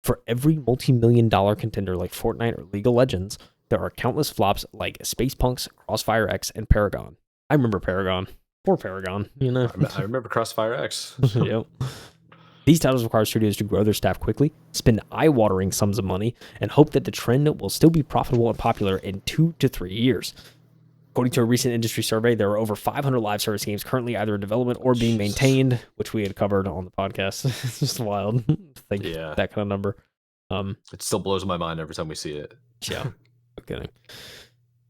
For every multi-million-dollar contender like Fortnite or League of Legends, there are countless flops like Space Punks, Crossfire X, and Paragon. I remember Paragon. Poor Paragon, you know. I remember Crossfire X. Yep. These titles require studios to grow their staff quickly, spend eye-watering sums of money, and hope that the trend will still be profitable and popular in 2 to 3 years. According to a recent industry survey, there are over 500 live service games currently either in development or being maintained, which we had covered on the podcast. It's just wild to think that kind of number. It still blows my mind every time we see it. Yeah, no kidding.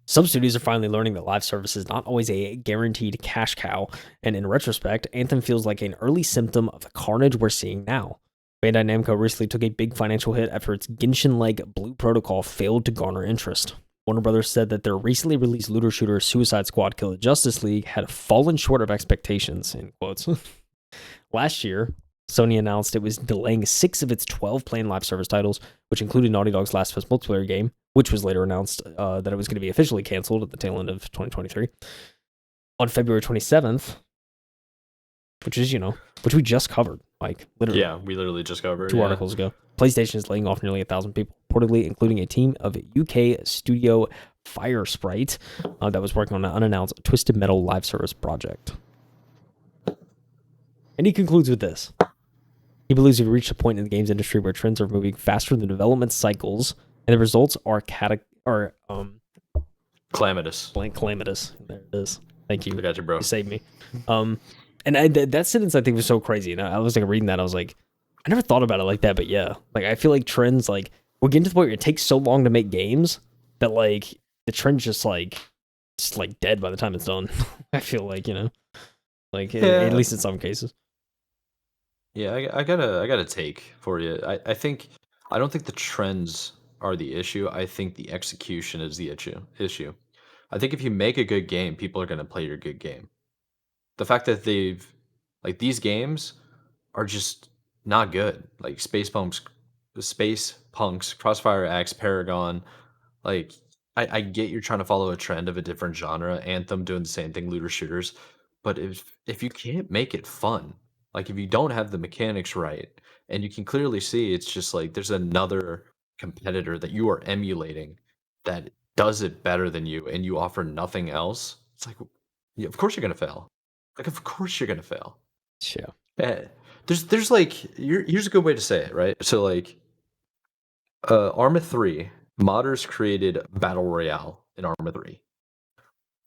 Some studios are finally learning that live service is not always a guaranteed cash cow, and in retrospect, Anthem feels like an early symptom of the carnage we're seeing now. Bandai Namco recently took a big financial hit after its Genshin-like Blue Protocol failed to garner interest. Warner Brothers said that their recently released looter shooter Suicide Squad Kill the Justice League had fallen short of expectations, in quotes. Last year, Sony announced it was delaying 6 of its 12 planned live service titles, which included Naughty Dog's Last of Us multiplayer game, which was later announced that it was going to be officially canceled at the tail end of 2023. On February 27th, which we just covered, like literally. Yeah, we literally just covered 2 articles ago. PlayStation is laying off nearly 1,000 people, reportedly including a team of UK studio Firesprite that was working on an unannounced Twisted Metal live service project. And he concludes with this. He believes we've reached a point in the games industry where trends are moving faster than development cycles, and the results are calamitous. Calamitous. There it is. Thank you. I got you, bro. You saved me. And that sentence I think was so crazy. And I was like reading that, I was like, I never thought about it like that, but yeah, like I feel like trends, like we're getting to the point where it takes so long to make games that like the trend's just like dead by the time it's done. I feel like, like at least in some cases. Yeah, I got a take for you. I don't think the trends are the issue. I think the execution is the issue. I think if you make a good game, people are going to play your good game. The fact that these games are just not good. Like Space Punks, Crossfire X, Paragon. Like I get you're trying to follow a trend of a different genre. Anthem doing the same thing, looter shooters. But if you can't make it fun, like if you don't have the mechanics right, and you can clearly see it's just like there's another competitor that you are emulating that does it better than you, and you offer nothing else. It's like, yeah, of course you're gonna fail. Like, of course you're gonna fail. Yeah. There's like here's a good way to say it, right? So like Arma 3, modders created Battle Royale in Arma 3.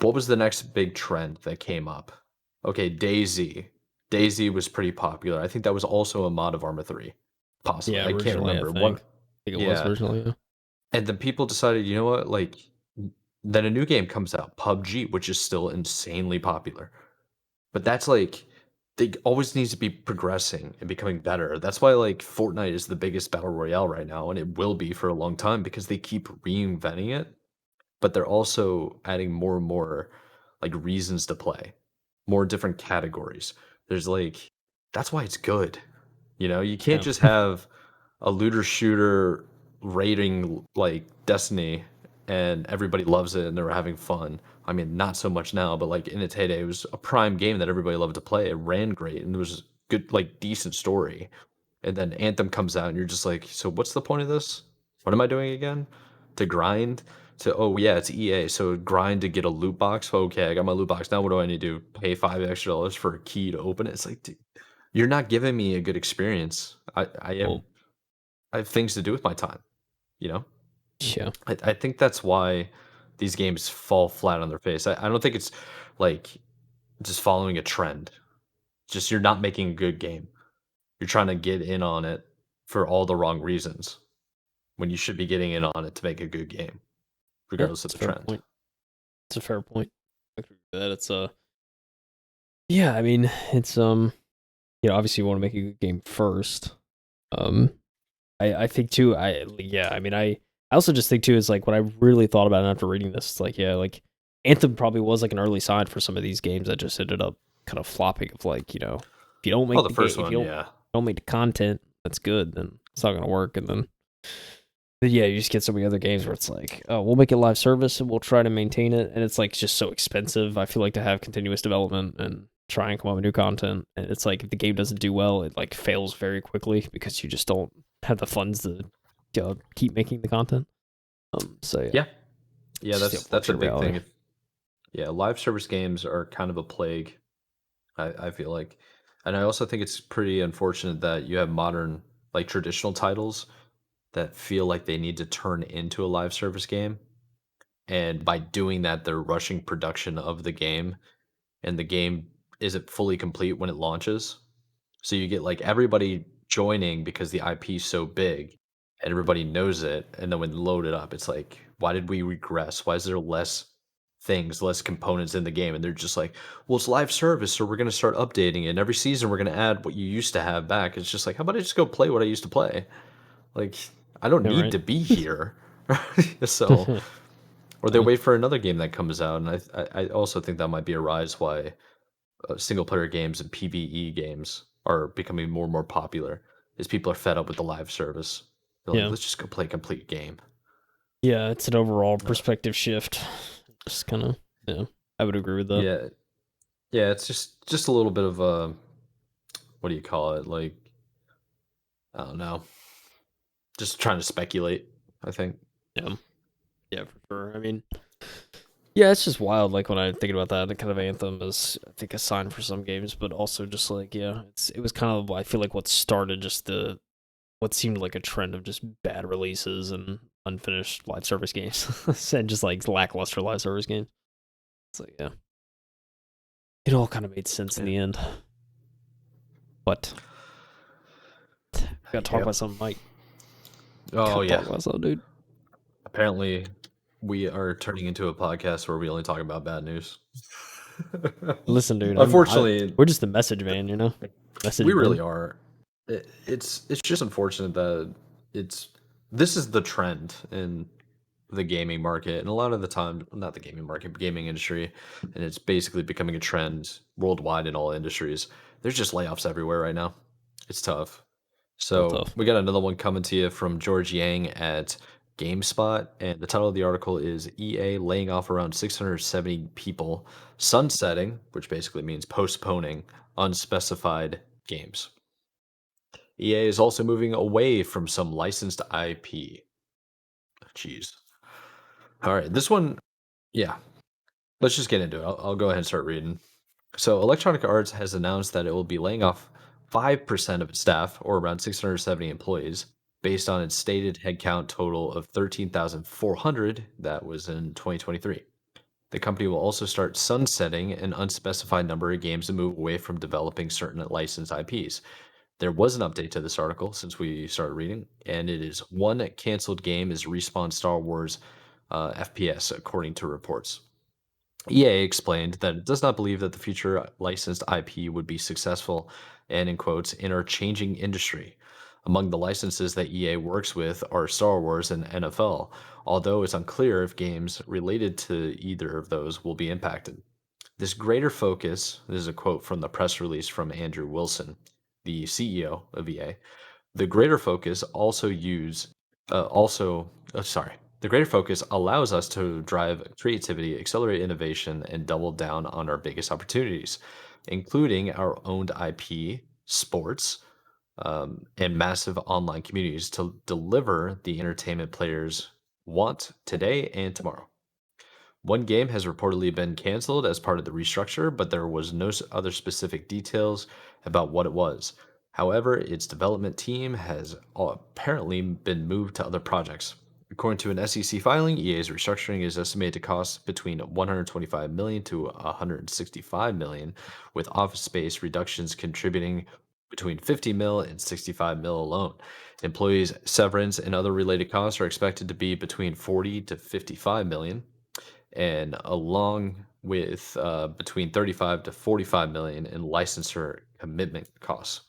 What was the next big trend that came up? Okay, DayZ. DayZ was pretty popular. I think that was also a mod of Arma 3. Possibly. Yeah, I can't remember. I think it was originally, yeah. And then people decided, you know what, like then a new game comes out, PUBG, which is still insanely popular. But that's like they always needs to be progressing and becoming better. That's why like Fortnite is the biggest battle royale right now, and it will be for a long time because they keep reinventing it, but they're also adding more and more like reasons to play, more different categories. There's like that's why it's good. You can't just have a looter shooter rating like Destiny and everybody loves it and they're having fun. I mean, not so much now, but like in its heyday, it was a prime game that everybody loved to play. It ran great and it was good, like decent story. And then Anthem comes out and you're just like, so what's the point of this? What am I doing again? To grind? Oh yeah, it's EA, so grind to get a loot box. Okay, I got my loot box. Now what do I need to do? Pay $5 extra for a key to open it? It's like, dude, you're not giving me a good experience. I have things to do with my time, you know? Yeah. I think that's why these games fall flat on their face. I don't think it's like just following a trend. Just you're not making a good game. You're trying to get in on it for all the wrong reasons when you should be getting in on it to make a good game. Yeah, regardless of it's a the fair trend. point. It's a fair point. I agree with that. It's yeah, I mean, it's obviously you want to make a good game first. Um, I think too. Yeah, I mean, I also just think too is like what I really thought about it after reading this. It's like yeah, like Anthem probably was like an early sign for some of these games that just ended up kind of flopping. Of like if you don't Oh, make the the game, first if you one, yeah. don't make the content that's good, then it's not gonna work. And then but yeah, you just get so many other games where it's like, oh, we'll make it live service and we'll try to maintain it, and it's like just so expensive. I feel like to have continuous development and try and come up with new content, and it's like if the game doesn't do well, it like fails very quickly because you just don't have the funds to keep making the content. So yeah, Yeah. Yeah, it's just the that's a unfortunate big thing. reality. If Yeah, live service games are kind of a plague, I feel like. And I also think it's pretty unfortunate that you have modern, like traditional titles that feel like they need to turn into a live service game. And by doing that, they're rushing production of the game, and the game isn't fully complete when it launches. So you get like everybody joining because the IP is so big and everybody knows it. And then when load it up, it's like, why did we regress? Why is there less things, less components in the game? And they're just like, well, it's live service, so we're gonna start updating it. And every season we're gonna add what you used to have back. It's just like, how about I just go play what I used to play? Like, I don't Yeah, need right. to be here. So, or they Yeah, wait for another game that comes out. And I also think that might be a rise why single player games and PvE games are becoming more and more popular is people are fed up with the live service. They're like, yeah, let's just go play a complete game. yeah. It's an overall Uh, perspective shift. Just kind of yeah, I would agree with that. yeah, yeah, it's just a little bit of a what do you call it? Like I don't know, just trying to speculate. I think. Yeah, yeah, for sure. I mean, yeah, it's just wild. Like when I think about that, the kind of Anthem is, I think, a sign for some games, but also just like, yeah, it was kind of, I feel like what started just what seemed like a trend of just bad releases and unfinished live service games, and just like lackluster live service games. It's like, yeah, it all kind of made sense in Yeah. the end. But we gotta talk Yep. about something, Mike. Oh Gotta yeah. talk about something, dude. Apparently, we are turning into a podcast where we only talk about bad news. Listen, dude, Unfortunately, we're just the message man, we message really men. are. It's just unfortunate that it's this is the trend in the gaming market, and a lot of the time, not the gaming market, but gaming industry, and it's basically becoming a trend worldwide in all industries. There's just layoffs everywhere right now. It's tough. Real So tough. we got another one coming to you from George Yang at GameSpot, and the title of the article is EA laying off around 670 people, sunsetting, which basically means postponing unspecified games. EA is also moving away from some licensed IP. Jeez. All right, this one, yeah. Let's just get into it. I'll go ahead and start reading. So, Electronic Arts has announced that it will be laying off 5% of its staff, or around 670 employees, based on its stated headcount total of 13,400 that was in 2023. The company will also start sunsetting an unspecified number of games and move away from developing certain licensed IPs. There was an update to this article since we started reading, and it is one canceled game is Respawn Star Wars FPS, according to reports. EA explained that it does not believe that the future licensed IP would be successful and, in quotes, in our changing industry. Among the licenses that EA works with are Star Wars and NFL, although it's unclear if games related to either of those will be impacted. This is a quote from the press release from Andrew Wilson, the CEO of EA. The greater focus also use also sorry. The greater focus allows us to drive creativity, accelerate innovation, and double down on our biggest opportunities, including our owned IP, sports, and massive online communities to deliver the entertainment players want today and tomorrow. One game has reportedly been canceled as part of the restructure, but there was no other specific details about what it was. However, its development team has apparently been moved to other projects. According to an SEC filing, EA's restructuring is estimated to cost between 125 million to 165 million, with office space reductions contributing between 50 mil and 65 mil alone. Employees' severance and other related costs are expected to be between 40 to 55 million, and along with between 35 to 45 million in licensor commitment costs.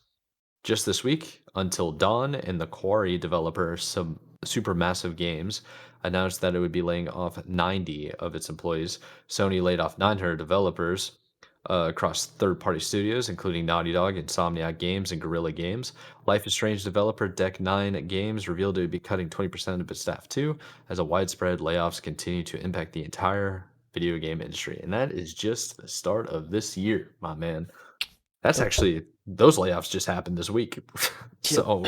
Just this week, Until Dawn and the Quarry developer some Supermassive Games announced that it would be laying off 90 of its employees. Sony laid off 900 developers across third-party studios, including Naughty Dog, Insomniac Games, and Guerrilla Games. Life is Strange developer Deck 9 Games revealed it would be cutting 20% of its staff too, as a widespread layoffs continue to impact the entire video game industry. And that is just the start of this year, my man. That's Yep. actually those layoffs just happened this week. Yep. So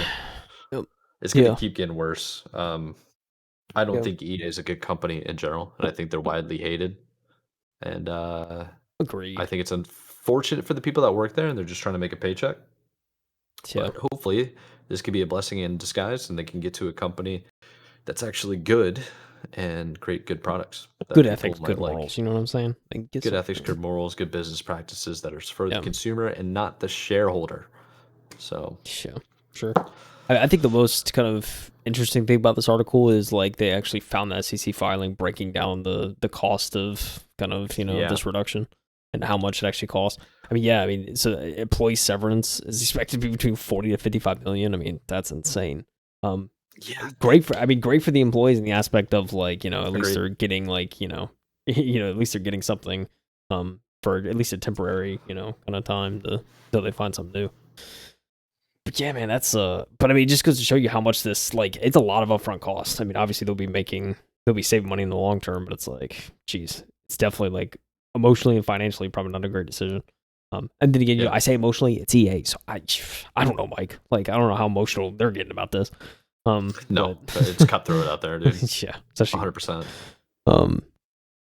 Yep. it's gonna Yeah. keep getting worse. I don't Yeah. think EA is a good company in general, and I think they're widely hated. And I Agreed. think it's unfortunate for the people that work there and they're just trying to make a paycheck. Yeah. But hopefully this could be a blessing in disguise and they can get to a company that's actually good and create good products that Good people ethics, good might like. morals. You know what I'm saying? Like, get Good some. ethics, good morals, good business practices that are for the Yeah. consumer and not the shareholder. So Sure. Sure. I think the most kind of interesting thing about this article is like they actually found the SEC filing breaking down the cost of kind of yeah, this reduction and how much it actually costs. I mean, yeah, I mean, so employee severance is expected to be between 40 to 55 million. I mean, that's insane. Um, yeah, great for the employees in the aspect of like at least agreed. they're getting like at least they're getting something for at least a temporary kind of time to until they find something new. But yeah, man, that's but I mean, it just goes to show you how much this like it's a lot of upfront costs. I mean, obviously they'll be saving money in the long term, but it's like, geez, it's definitely like emotionally and financially probably not a great decision. And then again, Yeah, I say emotionally, it's EA, so I don't know, Mike. Like, I don't know how emotional they're getting about this. no, But it's cutthroat out there, dude. yeah, especially 100%. um,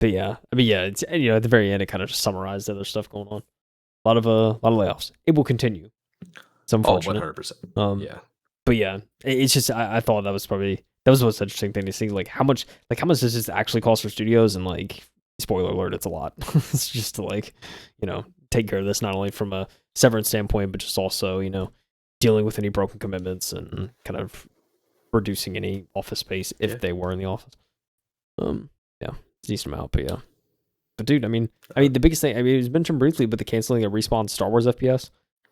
but yeah, I mean, yeah, it's at the very end, it kind of just summarized the other stuff going on. A lot of layoffs. It will continue. It's Oh, unfortunate. 100%. Um, Yeah. but yeah, it's just I thought that was the most interesting thing to see. Like how much does this actually cost for studios? And like, spoiler alert, it's a lot. It's just to like, take care of this not only from a severance standpoint, but just also dealing with any broken commitments and kind of reducing any office space if Yeah. they were in the office. Yeah, it's a decent amount, but yeah. But dude, the biggest thing, it was mentioned briefly, but the canceling of Respawn Star Wars FPS.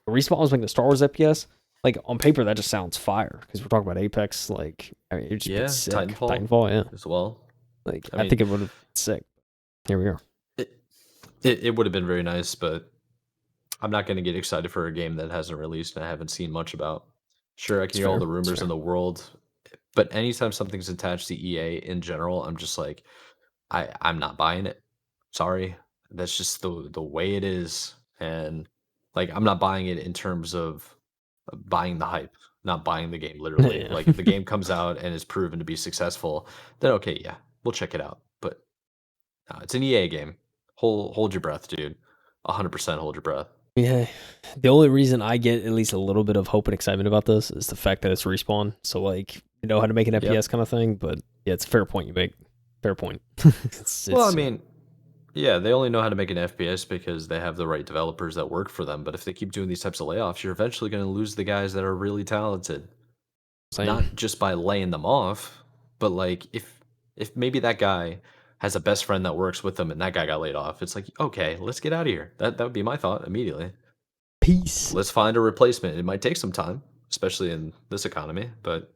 Respawn was making the Star Wars FPS. Like on paper, that just sounds fire because we're talking about Apex. Like, I mean, it just been Yeah, sick. Titanfall Yeah. as well. Like, I I mean, think it would have been sick. Here we are. it it would have been very nice, but I'm not gonna get excited for a game that hasn't released and I haven't seen much about. Sure, I can It's hear all fair. the It's rumors in fair. the world, but anytime something's attached to EA in general, I'm just like, I'm not buying it. Sorry. That's just the way it is, and, like, I'm not buying it in terms of buying the hype, not buying the game, literally. Yeah. Like, if the game comes out and is proven to be successful, then okay, yeah, we'll check it out, but no, it's an EA game. Hold your breath, dude. 100% hold your breath. Yeah. The only reason I get at least a little bit of hope and excitement about this is the fact that it's Respawn. So like, you know how to make an Yep. FPS kind of thing. But yeah, it's a fair point you make. Fair point. Well, I it's mean, yeah, they only know how to make an FPS because they have the right developers that work for them, but if they keep doing these types of layoffs, you're eventually gonna lose the guys that are really talented. same. Not just by laying them off, but, like, if maybe that guy has a best friend that works with them and that guy got laid off, it's like, "Okay, let's get out of here." That would be my thought immediately. Peace. Let's find a replacement. It might take some time, especially in this economy, but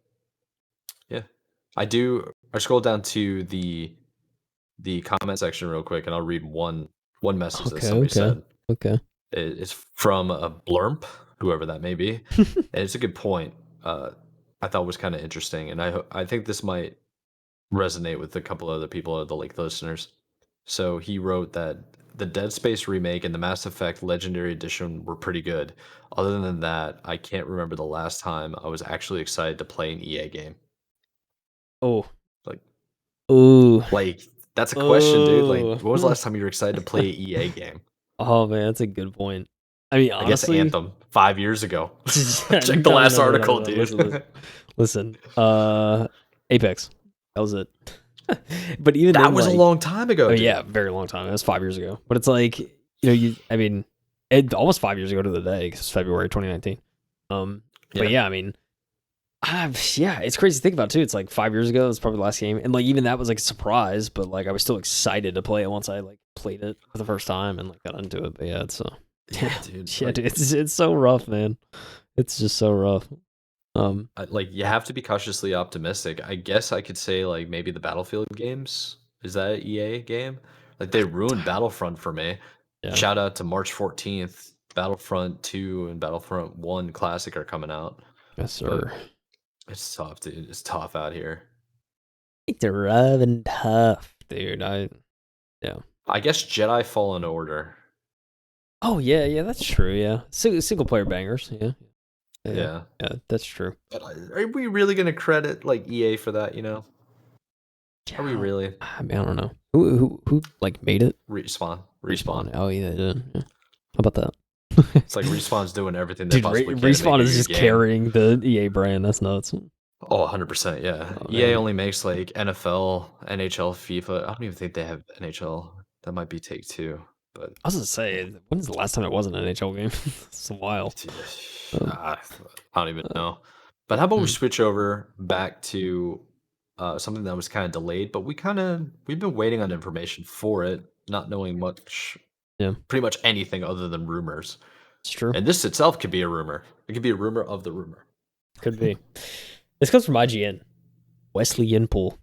yeah. I scrolled down to the comment section real quick, and I'll read one message that Okay. somebody Okay. said. Okay. It's from a blurb, whoever that may be, and it's a good point. I thought was kinda interesting, and I think this might resonate with a couple other people, the like listeners. So he wrote that the Dead Space remake and the Mass Effect Legendary Edition were pretty good. Other than that, I can't remember the last time I was actually excited to play an EA game. Oh. Like, Ooh. like that's a question, dude. Like, Oh. when was the last time you were excited to play an EA game? Oh man, that's a good point. I mean, I guess honestly, Anthem 5 years ago. Check the no, last no, no, no, article, no. Listen, listen, dude. listen. Apex. That was it. But even That then, was a like, long time ago, oh dude. yeah, very long time. It was 5 years ago. But it's like, I mean, almost 5 years ago to the day because it's February 2019. But yeah, I mean, yeah, it's crazy to think about too. It's like 5 years ago. It's probably the last game, and like even that was like a surprise. But like I was still excited to play it once I like played it for the first time and like got into it. But yeah, it's Yeah, dude. yeah, Like, dude, it's so rough, man. It's just so rough. like you have to be cautiously optimistic. I guess I could say like maybe the Battlefield games. Is that an EA game? Like they ruined Battlefront for me. Yeah, Shout out to March 14th. Battlefront 2 and Battlefront 1 Classic are coming out. yes, But sir. it's tough, dude. It's tough out here. It's rough and tough, dude. Yeah. I guess Jedi Fallen Order. Oh yeah, yeah, that's true. Yeah, single player bangers. Yeah, yeah, Yeah. yeah, that's true. But are we really gonna credit like EA for that, you know? Are we Yeah, really? I mean, I don't know who like made it. Respawn. Respawn. Respawn. Oh yeah, yeah. How about that? It's like Respawn's doing everything they Dude, possibly can to make Respawn a is good just game. carrying the EA brand. That's nuts. Oh, 100%, yeah. Oh EA man, only makes like NFL, NHL, FIFA. I don't even think they have NHL. That might be Take-Two, but I was gonna say, when's the last time it was an NHL game? It's a while. Um, I don't even know. But how about we hmm, switch over back to something that was kind of delayed, but we've been waiting on information for it, not knowing much, yeah, pretty much anything other than rumors. it's true. And this itself could be a rumor. It could be a rumor of the rumor. Could be. This comes from IGN. Wesley Yinpool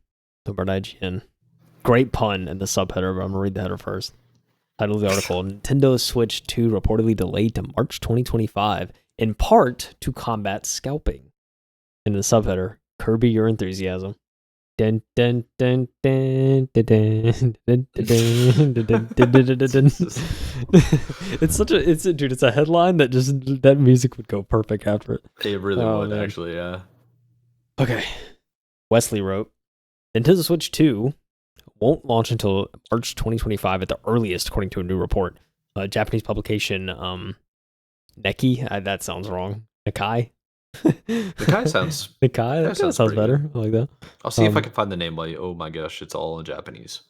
over at IGN. Great pun in the subheader, but I'm gonna read the header first. Title of the article: Nintendo Switch 2 reportedly delayed to March 2025, in part to combat scalping. In the subheader: Kirby your enthusiasm. Dun, dun, dun, dun, dun, dun, dun, dun, dun, dun, dun, dun, dun, dun. It's a headline that just that music would go perfect after it. It really Oh would, man. actually, yeah. Okay. Wesley wrote, Nintendo Switch 2 won't launch until March 2025 at the earliest, according to a new report. Japanese publication Neki, that sounds wrong. Nikai? Nikai sounds Nikai? That kind of sounds pretty better. good. I like that. I'll see if I can find the name while you, oh my gosh, it's all in Japanese.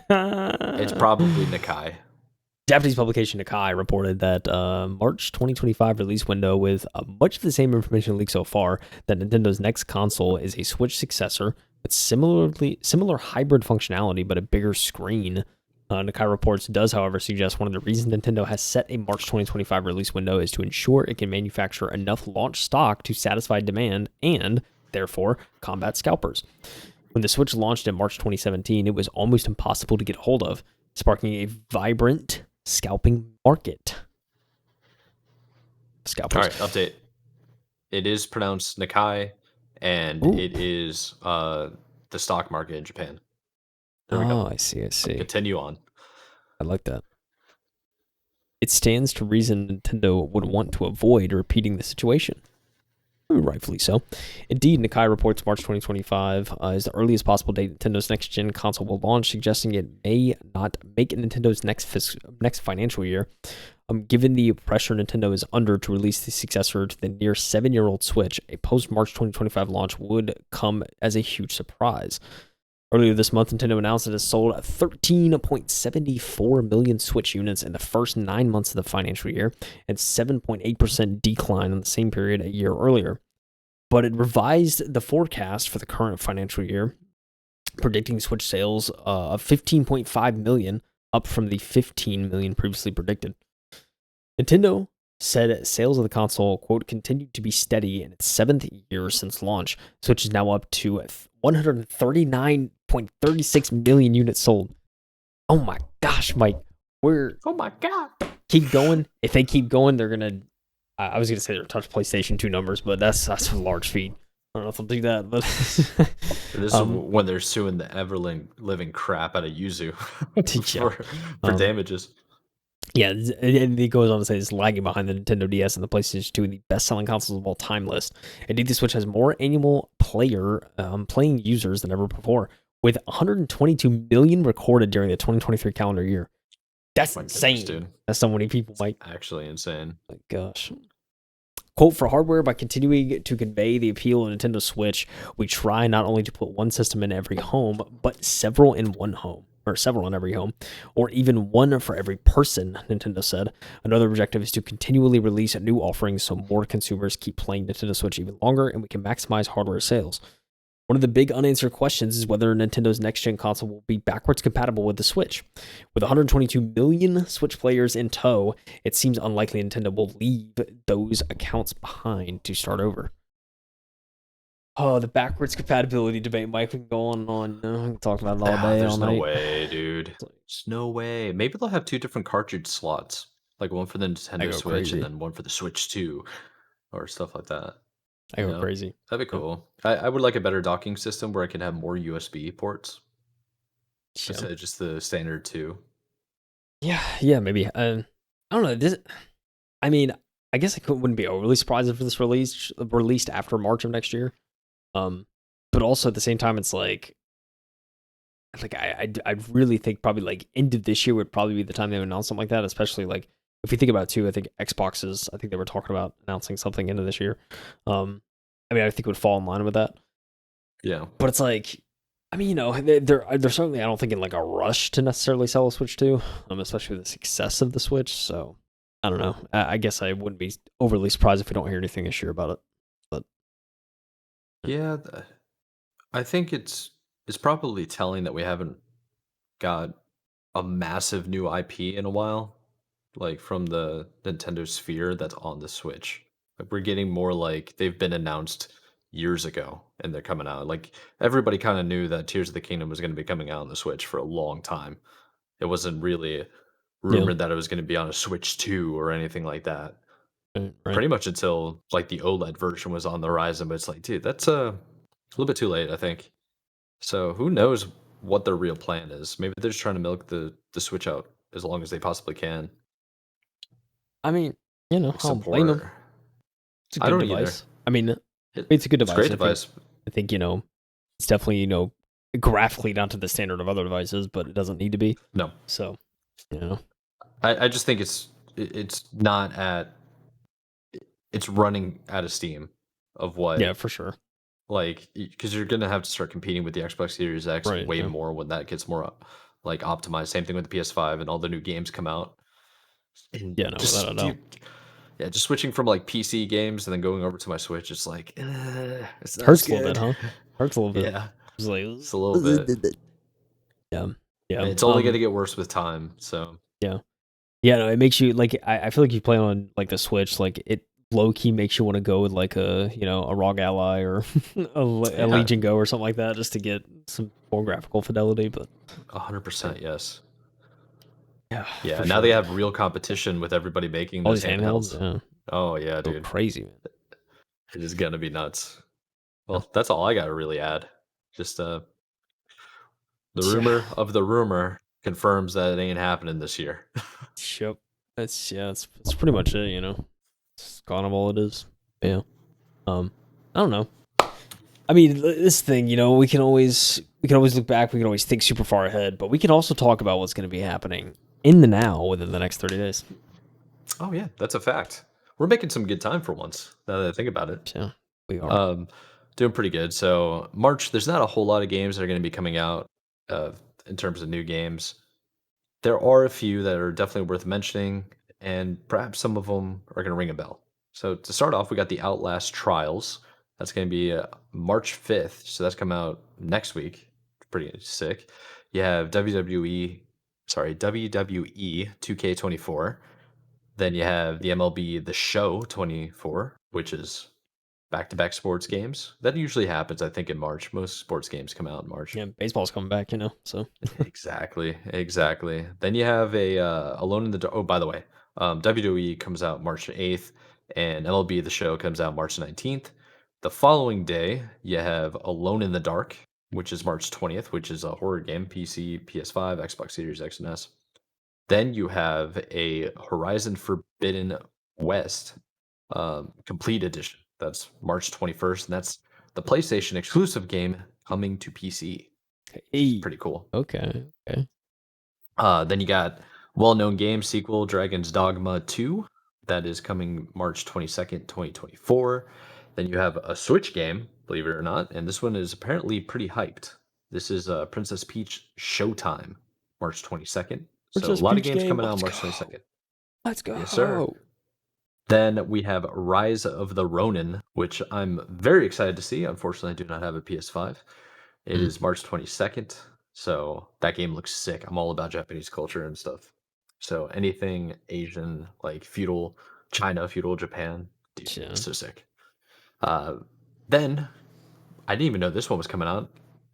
It's probably Nikai. Japanese publication Nikai reported that March 2025 release window with much of the same information leaked so far, that Nintendo's next console is a Switch successor with similar hybrid functionality but a bigger screen. Nikai reports does, however, suggest one of the reasons Nintendo has set a March 2025 release window is to ensure it can manufacture enough launch stock to satisfy demand and, therefore, combat scalpers. When the Switch launched in March 2017, it was almost impossible to get a hold of, sparking a vibrant scalping market. Scalpers. All right, update. It is pronounced Nikai, and Ooh. it is the stock market in Japan. There we go. I see. Continue on. I like that. It stands to reason Nintendo would want to avoid repeating the situation. Rightfully so. Indeed, Nikai reports March 2025 is the earliest possible date Nintendo's next-gen console will launch, suggesting it may not make it Nintendo's next financial year. Given the pressure Nintendo is under to release the successor to the near 7-year-old Switch, a post-March 2025 launch would come as a huge surprise. Earlier this month, Nintendo announced it has sold 13.74 million Switch units in the first 9 months of the financial year, and 7.8% decline in the same period a year earlier. But it revised the forecast for the current financial year, predicting Switch sales of 15.5 million, up from the 15 million previously predicted. Nintendo said sales of the console, quote, continued to be steady in its 7th year since launch. Switch is now up to 139.36 million units sold. Oh my gosh, Mike. Oh my god. Keep going. If they keep going, they're going to... I was going to say they're touch PlayStation 2 numbers, but that's a large feat. I don't know if they'll do that, but... This is when they're suing the ever-living crap out of Yuzu for damages. Yeah, and it goes on to say it's lagging behind the Nintendo DS and the PlayStation 2 in the best-selling consoles of all time list. Indeed, the Switch has more annual playing users than ever before, with 122 million recorded during the 2023 calendar year. That's insane. Goodness, dude. That's so many people, Mike. Actually insane. My gosh. Quote, for hardware, by continuing to convey the appeal of Nintendo Switch, we try not only to put one system in every home, but several in one home. or several in every home, or even one for every person, Nintendo said. Another objective is to continually release new offerings so more consumers keep playing Nintendo Switch even longer and we can maximize hardware sales. One of the big unanswered questions is whether Nintendo's next gen console will be backwards compatible with the Switch. With 122 million Switch players in tow, it seems unlikely Nintendo will leave those accounts behind to start over. Oh, the backwards compatibility debate, Mike. We can go on and on. We can talk about it all day, There's all no night. way, dude. There's no way. Maybe they'll have two different cartridge slots, like one for the I Nintendo go Switch and crazy. then one for the Switch 2 or stuff like that. I You go know, crazy. that'd be Yep. cool. I would like a better docking system where I could have more USB ports Yeah. instead of just the standard two. Yeah, maybe. I don't know. I mean, I guess wouldn't be overly surprised if this released after March of next year. Um, but also at the same time, it's like I really think probably like end of this year would probably be the time they would announce something like that. Especially like if you think about it too, I think Xboxes. I think they were talking about announcing something into this year. I mean, I think it would fall in line with that. Yeah. But it's like, I mean, they're certainly I don't think in like a rush to necessarily sell a Switch 2, especially with the success of the Switch. So I don't know. I guess I wouldn't be overly surprised if we don't hear anything this year about it. But Yeah, I think it's probably telling that we haven't got a massive new IP in a while, like from the Nintendo Sphere that's on the Switch. Like we're getting more like they've been announced years ago and they're coming out. Like everybody kind of knew that Tears of the Kingdom was going to be coming out on the Switch for a long time. It wasn't really yeah, rumored that it was going to be on a Switch 2 or anything like that. right. Pretty much until like the OLED version was on the horizon, but it's like, dude, that's a little bit too late, I think. So who knows what their real plan is? Maybe they're just trying to milk the Switch out as long as they possibly can. I mean, I Like don't blame them. support. It's a I good don't either. device. I mean, It, it's a good it's a great device. device. I think it's definitely graphically not to the standard of other devices, but it doesn't need to be. No, So you know, I just think it's not at it's running out of steam of yeah, what for sure. like because you're gonna have to start competing with the Xbox Series X Right. way Yeah. more when that gets more like optimized. Same thing with the PS5 and all the new games come out. And Yeah. No, without a just doubt. dude, yeah, just switching from like PC games and then going over to my Switch, it's like it's not as Hurts a little bit, good. huh? Hurts a little bit. Yeah, It's like, just a little bit. yeah, yeah, It's only gonna get worse with time. So yeah, yeah. No, it makes you like. I feel like you play on like the Switch, like it low key makes you want to go with like a ROG Ally or a yeah, Legion Go or something like that, just to get some more graphical fidelity. But 100% yes. yeah, Yeah, for now they sure. have real competition with everybody making All those these handhelds, handhelds. yeah, Oh yeah, go dude, crazy, man. it is gonna be nuts. Yeah, Well, that's all I gotta really add. Just the yeah, rumor of the rumor confirms that it ain't happening this year. yep. That's pretty much it. It's kind of all it is. Yeah. I don't know. I mean, this thing, we can always look back, we can always think super far ahead, but we can also talk about what's going to be happening in the now within the next 30 days. Oh yeah, that's a fact. We're making some good time for once. Now that I think about it. So we are. Um, doing pretty good. So March, there's not a whole lot of games that are going to be coming out uh, in terms of new games. There are a few that are definitely worth mentioning, and perhaps some of them are going to ring a bell. So to start off, we got the Outlast Trials. That's going to be March 5th. So that's come out next week. Pretty sick. You have WWE 2K24. Then you have the MLB The Show 24, which is back-to-back sports games. That usually happens, I think, in March. Most sports games come out in March. Yeah, baseball's coming back, so Exactly, exactly. Then you have a Alone in the Dark. Oh, by the way, WWE comes out March 8th, and MLB The Show comes out March 19th. The following day, you have Alone in the Dark, which is March 20th, which is a horror game, PC, PS5, Xbox Series X and S. Then you have a Horizon Forbidden West complete edition. That's March 21st, and that's the PlayStation exclusive game coming to PC. hey, Pretty cool. okay, okay. Then you got well-known game sequel Dragon's Dogma 2 that is coming March 22nd, 2024. Then you have a Switch game, believe it or not, and this one is apparently pretty hyped. This is Princess Peach Showtime. March 22nd. So a Princess lot of Peach games game. coming out Let's March go. 22nd. Let's Yes, sir. go. Then we have Rise of the Ronin, which I'm very excited to see. Unfortunately, I do not have a PS5. It Mm. is March 22nd. So that game looks sick. I'm all about Japanese culture and stuff. So anything Asian, like feudal China, feudal Japan, dude, Yeah. so sick. Uh, then I didn't even know this one was coming out.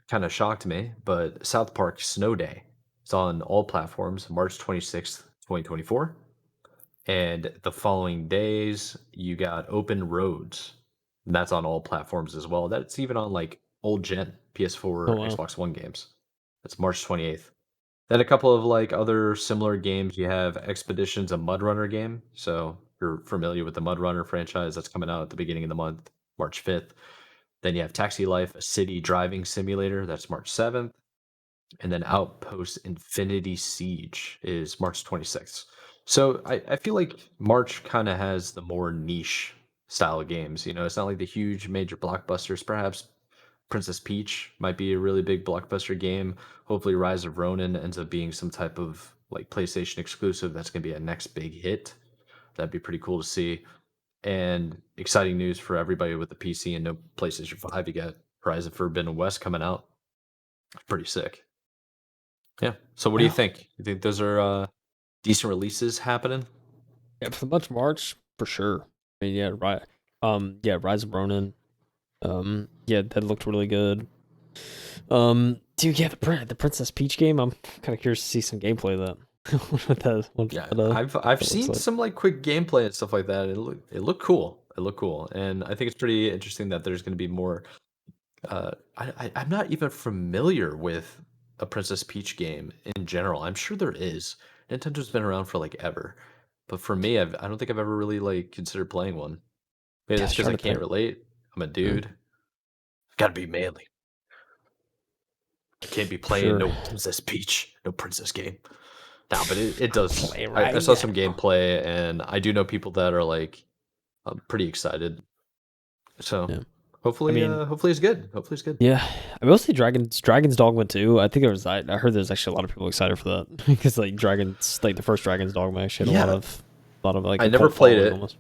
Kind of shocked me, but South Park Snow Day. It's on all platforms, March 26th, 2024. And the following days, you got Open Roads. And that's on all platforms as well. That's even on like old gen Oh PS4, wow. Xbox One games. That's March 28th. Then a couple of like other similar games. You have Expeditions, a Mud Runner game. So if you're familiar with the Mud Runner franchise that's coming out at the beginning of the month, March 5th. Then you have Taxi Life, a city driving simulator. That's March 7th. And then Outpost Infinity Siege is March 26th. So I feel like March kind of has the more niche style of games. You know, it's not like the huge major blockbusters. Perhaps Princess Peach might be a really big blockbuster game. Hopefully, Rise of Ronin ends up being some type of like PlayStation exclusive that's going to be a next big hit. That'd be pretty cool to see. And exciting news for everybody with the PC and no PlayStation 5. You got Horizon Forbidden West coming out. Pretty sick. Yeah. So what do you Yeah. think? You think those are decent releases happening? Yeah, for the month of March, for sure. I mean, yeah, right. Yeah, Rise of Ronin. Yeah, that looked really good. Dude, yeah, the Princess Peach game. I'm kind of curious to see some gameplay of that. Yeah, What I've that looks seen like. some like quick gameplay and stuff like that. It looked cool. It looked cool, and I think it's pretty interesting that there's going to be more. I'm not even familiar with a Princess Peach game in general. I'm sure there is. Nintendo's been around for like ever, but for me, I don't think I've ever really like considered playing one. Maybe Yeah, I that's was because trying I to can't think. relate. I'm a Mm, dude. Gotta be manly. I can't be for playing sure. no Princess Peach, no princess game. No, but it does. Play I right saw some now. gameplay, and I do know people that are like pretty excited. So Yeah. I mean, hopefully it's good. Hopefully it's good. yeah. I will say Dragon's Dogma too. I think there was I heard there's actually a lot of people excited for that because like Dragons like the first Dragon's Dogma actually had Yeah, a lot of like I a never cult played following it. almost.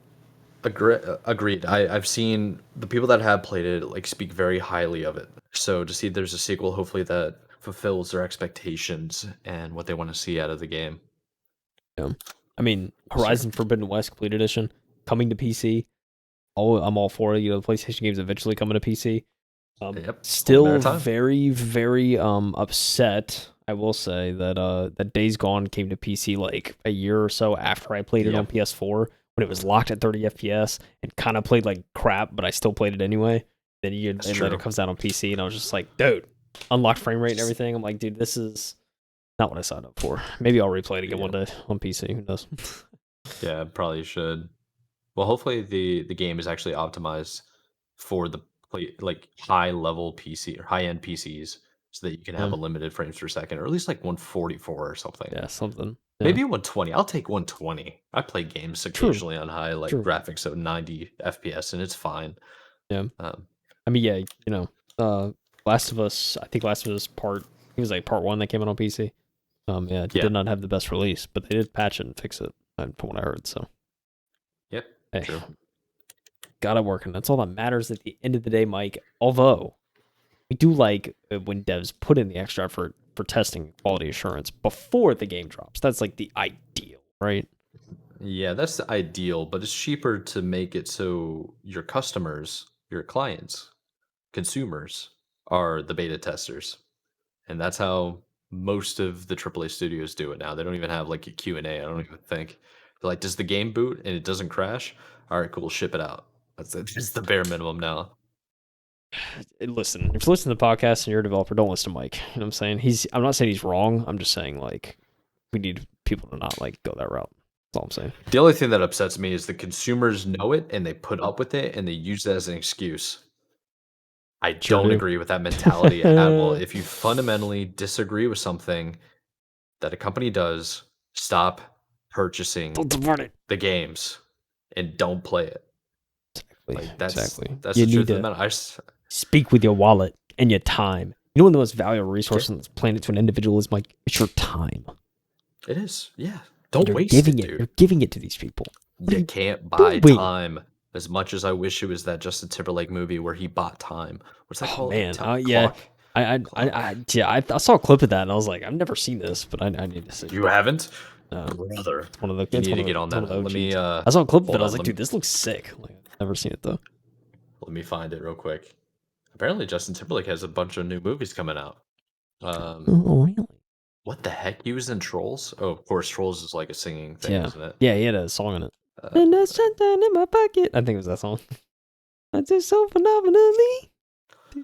Agreed. I've seen the people that have played it like speak very highly of it. So to see there's a sequel, hopefully that fulfills their expectations and what they want to see out of the game. Yeah. I mean, Yes, sir. Horizon Forbidden West Complete Edition coming to PC. I'm all for it. You know, the PlayStation games eventually coming to PC. Yep, it's only a matter Still of time. very upset. I will say that that Days Gone came to PC like a year or so after I played it on Yep, PS4 when it was locked at 30 FPS and kind of played like crap, but I still played it anyway. that's And then it true. comes out on PC and I was just like, dude, unlocked frame rate and everything. I'm like, dude, this is not what I signed up for. Maybe I'll replay it again Yeah, one day on PC. Who knows? yeah, probably should. Well, hopefully the game is actually optimized for the like high level PC or high end PCs so that you can have Yeah, a limited frames per second or at least like 144 or something. yeah, something. Yeah, Maybe 120. I'll take 120. I play games true, occasionally on high like true. graphics of 90 FPS and it's fine. Yeah. Um, I mean, yeah, Last of Us. I think Last of Us part. It was like part one that came out on PC. Yeah, it yeah. did not have the best release, but they did patch it and fix it, from what I heard. So, Yep. hey, True. got it working. That's all that matters at the end of the day, Mike. Although we do like when devs put in the extra effort for testing quality assurance before the game drops. That's like the ideal, right? Yeah, that's the ideal, but it's cheaper to make it so your customers, your clients, consumers are the beta testers. And that's how most of the AAA studios do it now. They don't even have like a Q&A. I don't even think. They're like, does the game boot and it doesn't crash? All right, cool, ship it out. That's it. It's the bare minimum now. Listen, if you listen to the podcast and you're a developer, don't listen to Mike. You know what I'm saying? I'm not saying he's wrong. I'm just saying like we need people to not like go that route. That's all I'm saying. The only thing that upsets me is the consumers know it and they put up with it and they use that as an excuse. I Sure don't do. agree with that mentality at all. If you fundamentally disagree with something that a company does, stop purchasing Don't support it. the games and don't play it. Exactly. Like Exactly. that's You the need truth of the to matter. speak with your wallet and your time You know, one of the most valuable resources on this planet to an individual is like it's your time. It is, yeah. Don't You're waste giving it, it. dude. You're giving it to these people. What are You you can't buy doing? time. As much as I wish it was that Justin Timberlake movie where he bought time. What's that Oh called? man, yeah. Clock. Clock. I saw a clip of that and I was like, I've never seen this, but I need to see it. You haven't, No, brother. it's one of the. You It's need one to of the. get on It's one of that. the Let me. OGs. I saw a clip of it. Hold I was on. like, dude, this looks sick. Like, I've never seen it though. Let me find it real quick. Apparently, Justin Timberlake has a bunch of new movies coming out. Oh really? What the heck? He was in Trolls. Oh, of course, Trolls is like a singing thing, Yeah, isn't it? yeah. He had a song in it. Uh, And I shut down in my pocket. I think it was that song. I just so phenomenally. you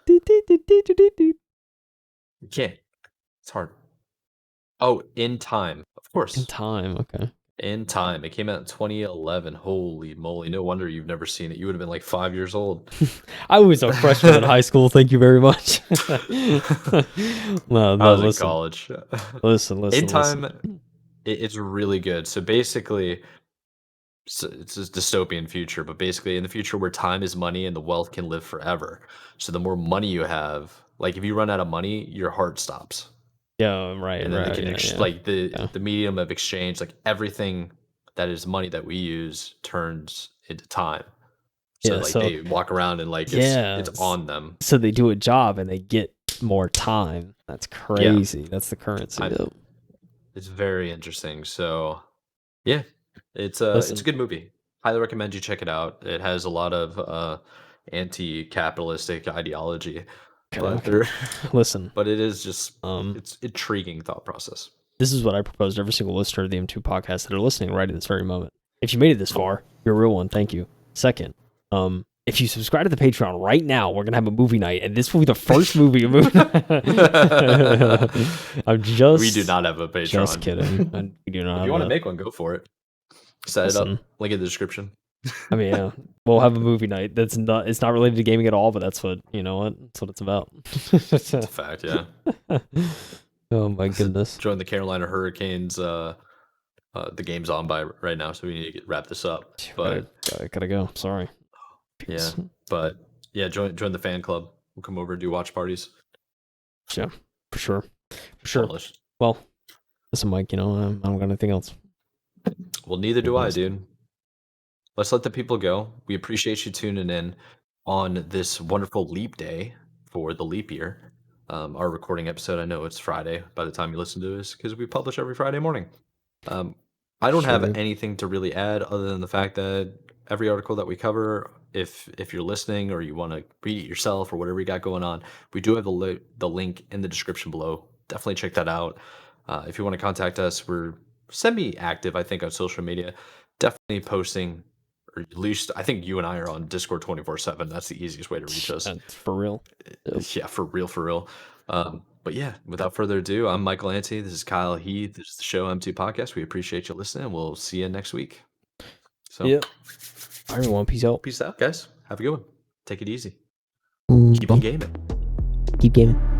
can't. It's hard. Oh, In Time. Of course. In time, okay. In Time. It came out in 2011. Holy moly. No wonder you've never seen it. You would have been like 5 years old. I was a freshman in high school. Thank you very much. No, I was in listen, college. listen. In Time, it's really good. So basically, it's a dystopian future, but basically in the future where time is money and the wealth can live forever. So the more money you have, like if you run out of money, your heart stops. Yeah, right, And then they right. can Yeah. like Yeah. the medium of exchange, like everything that is money that we use turns into time. So Yeah. like So they walk around and like yeah. it's on them. So they do a job and they get more time. That's Yeah. crazy. That's the currency. Though. It's very interesting. So yeah, it's a Listen. good movie. Highly recommend you check it out. It has a lot of anti-capitalistic ideology, but Okay. Listen. but it is just Um, it's intriguing thought process. this is what I propose to every single listener of the M2 podcast that are listening right at this very moment. If you made it this far, you're a real one. Thank you. Second, if you subscribe to the Patreon right now, we're gonna have a movie night, and this will be the first movie. I'm just. We do not have a Patreon. Just kidding. We do not. If Have you want to a, make one, go for it. Set it up. Link in the description. I mean, yeah, we'll have a movie night. That's not. It's not related to gaming at all, but that's what you know. That's what it's about. It's a fact, yeah. Oh my goodness. Join the Carolina Hurricanes. The game's on by right now, so we need to wrap this up. But gotta go. Sorry. Yeah, but yeah, join the fan club. We'll come over and do watch parties. Yeah, for sure. For sure. Polish. Well, listen, Mike. You know, I don't got anything else. Well, neither do I, dude. Let's let the people go. We appreciate you tuning in on this wonderful leap day for the leap year. Our recording episode, I know it's Friday by the time you listen to this because we publish every Friday morning. I don't have anything to really add other than the fact that every article that we cover, if you're listening or you want to read it yourself or whatever you got going on, we do have the link in the description below. Definitely check that out. If you want to contact us, we're semi-active, I think, on social media. Definitely posting, or at least I think you and I are on Discord 24/7. That's the easiest way to reach us. That's for real. Yeah, for real. But yeah, without further ado, I'm Michael Ante. This is Kyle Heath. This is the Show M2 Podcast. We appreciate you listening. We'll see you next week. So, yep. Everyone, peace out. Peace out, guys. Have a good one. Take it easy. Keep Keep on gaming. Keep gaming.